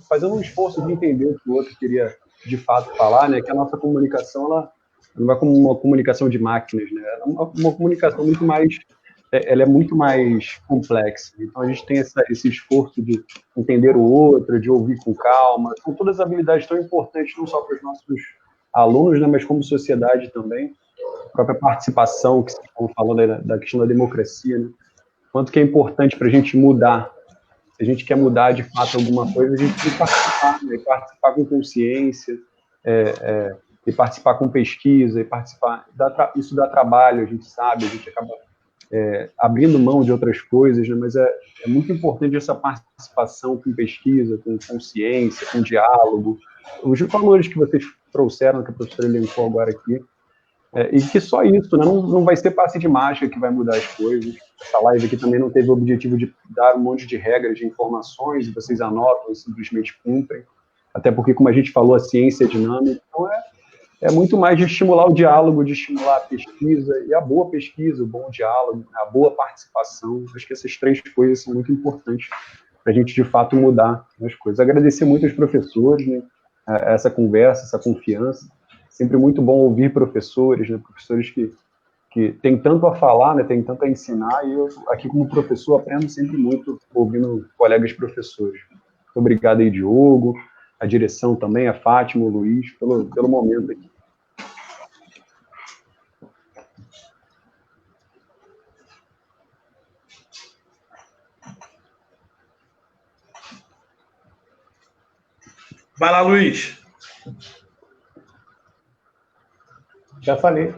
fazendo um esforço de entender o que o outro queria de fato falar, né? Que a nossa comunicação, ela não é como uma comunicação de máquinas, né? Ela é uma comunicação muito mais, ela é muito mais complexa. Então a gente tem esse esforço de entender o outro, de ouvir com calma. São todas habilidades tão importantes não só para os nossos alunos, né? Mas como sociedade também. A própria participação que vocês estão falando da questão da democracia, né? Quanto que é importante para a gente mudar. Se a gente quer mudar de fato alguma coisa, a gente tem que participar, né? E participar com consciência, e participar com pesquisa, e participar. Isso dá trabalho, a gente sabe, a gente acaba abrindo mão de outras coisas, né? Mas é muito importante essa participação com pesquisa, com consciência, com diálogo. Os valores que vocês trouxeram, que a professora elencou agora aqui, e que só isso, né? Não vai ser passe de mágica que vai mudar as coisas. Essa live aqui também não teve o objetivo de dar um monte de regras, de informações, e vocês anotam e simplesmente cumprem. Até porque, como a gente falou, a ciência é dinâmica. Então, é muito mais de estimular o diálogo, de estimular a pesquisa, e a boa pesquisa, o bom diálogo, a boa participação. Acho que essas três coisas são muito importantes para a gente, de fato, mudar as coisas. Agradecer muito aos professores, né? Essa conversa, essa confiança. Sempre muito bom ouvir professores, né? Professores que têm tanto a falar, né? Têm tanto a ensinar, e eu, aqui como professor, aprendo sempre muito ouvindo colegas professores. Muito obrigado aí, Diogo, a direção também, a Fátima, o Luiz, pelo momento aqui. Vai lá, Luiz. Já falei.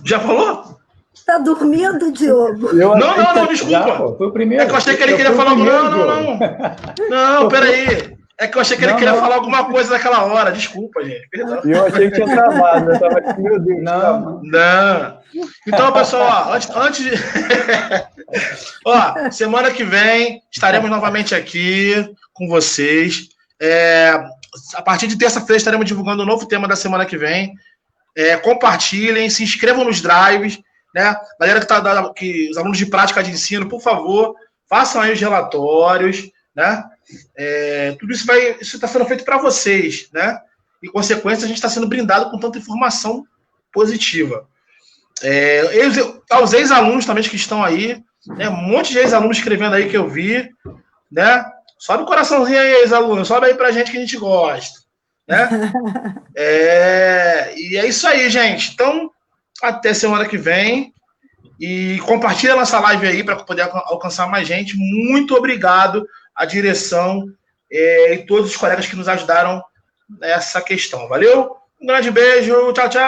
Já falou? Tá dormindo, Diogo? Não, desculpa. Já, foi o primeiro. É que eu achei que ele queria falar... Não, peraí. É que eu achei que ele queria falar alguma coisa naquela hora. Desculpa, gente. Perdão. Eu achei que tinha travado. Eu tava aqui, meu Deus. Não. Então, pessoal, antes de... semana que vem estaremos novamente aqui com vocês. A partir de terça-feira estaremos divulgando um novo tema da semana que vem. Compartilhem, se inscrevam nos drives, né? Galera que os alunos de prática de ensino, por favor, façam aí os relatórios, né? Tudo isso está sendo feito para vocês, né? Em consequência, a gente está sendo brindado com tanta informação positiva. Aos ex-alunos também que estão aí, né? Um monte de ex-alunos escrevendo aí que eu vi, né? Sobe o coraçãozinho aí, ex-alunos, sobe aí pra gente que a gente gosta, né? E é isso aí, gente. Então, até semana que vem. E compartilha nossa live aí para poder alcançar mais gente. Muito obrigado à direção e todos os colegas que nos ajudaram nessa questão. Valeu? Um grande beijo. Tchau, tchau.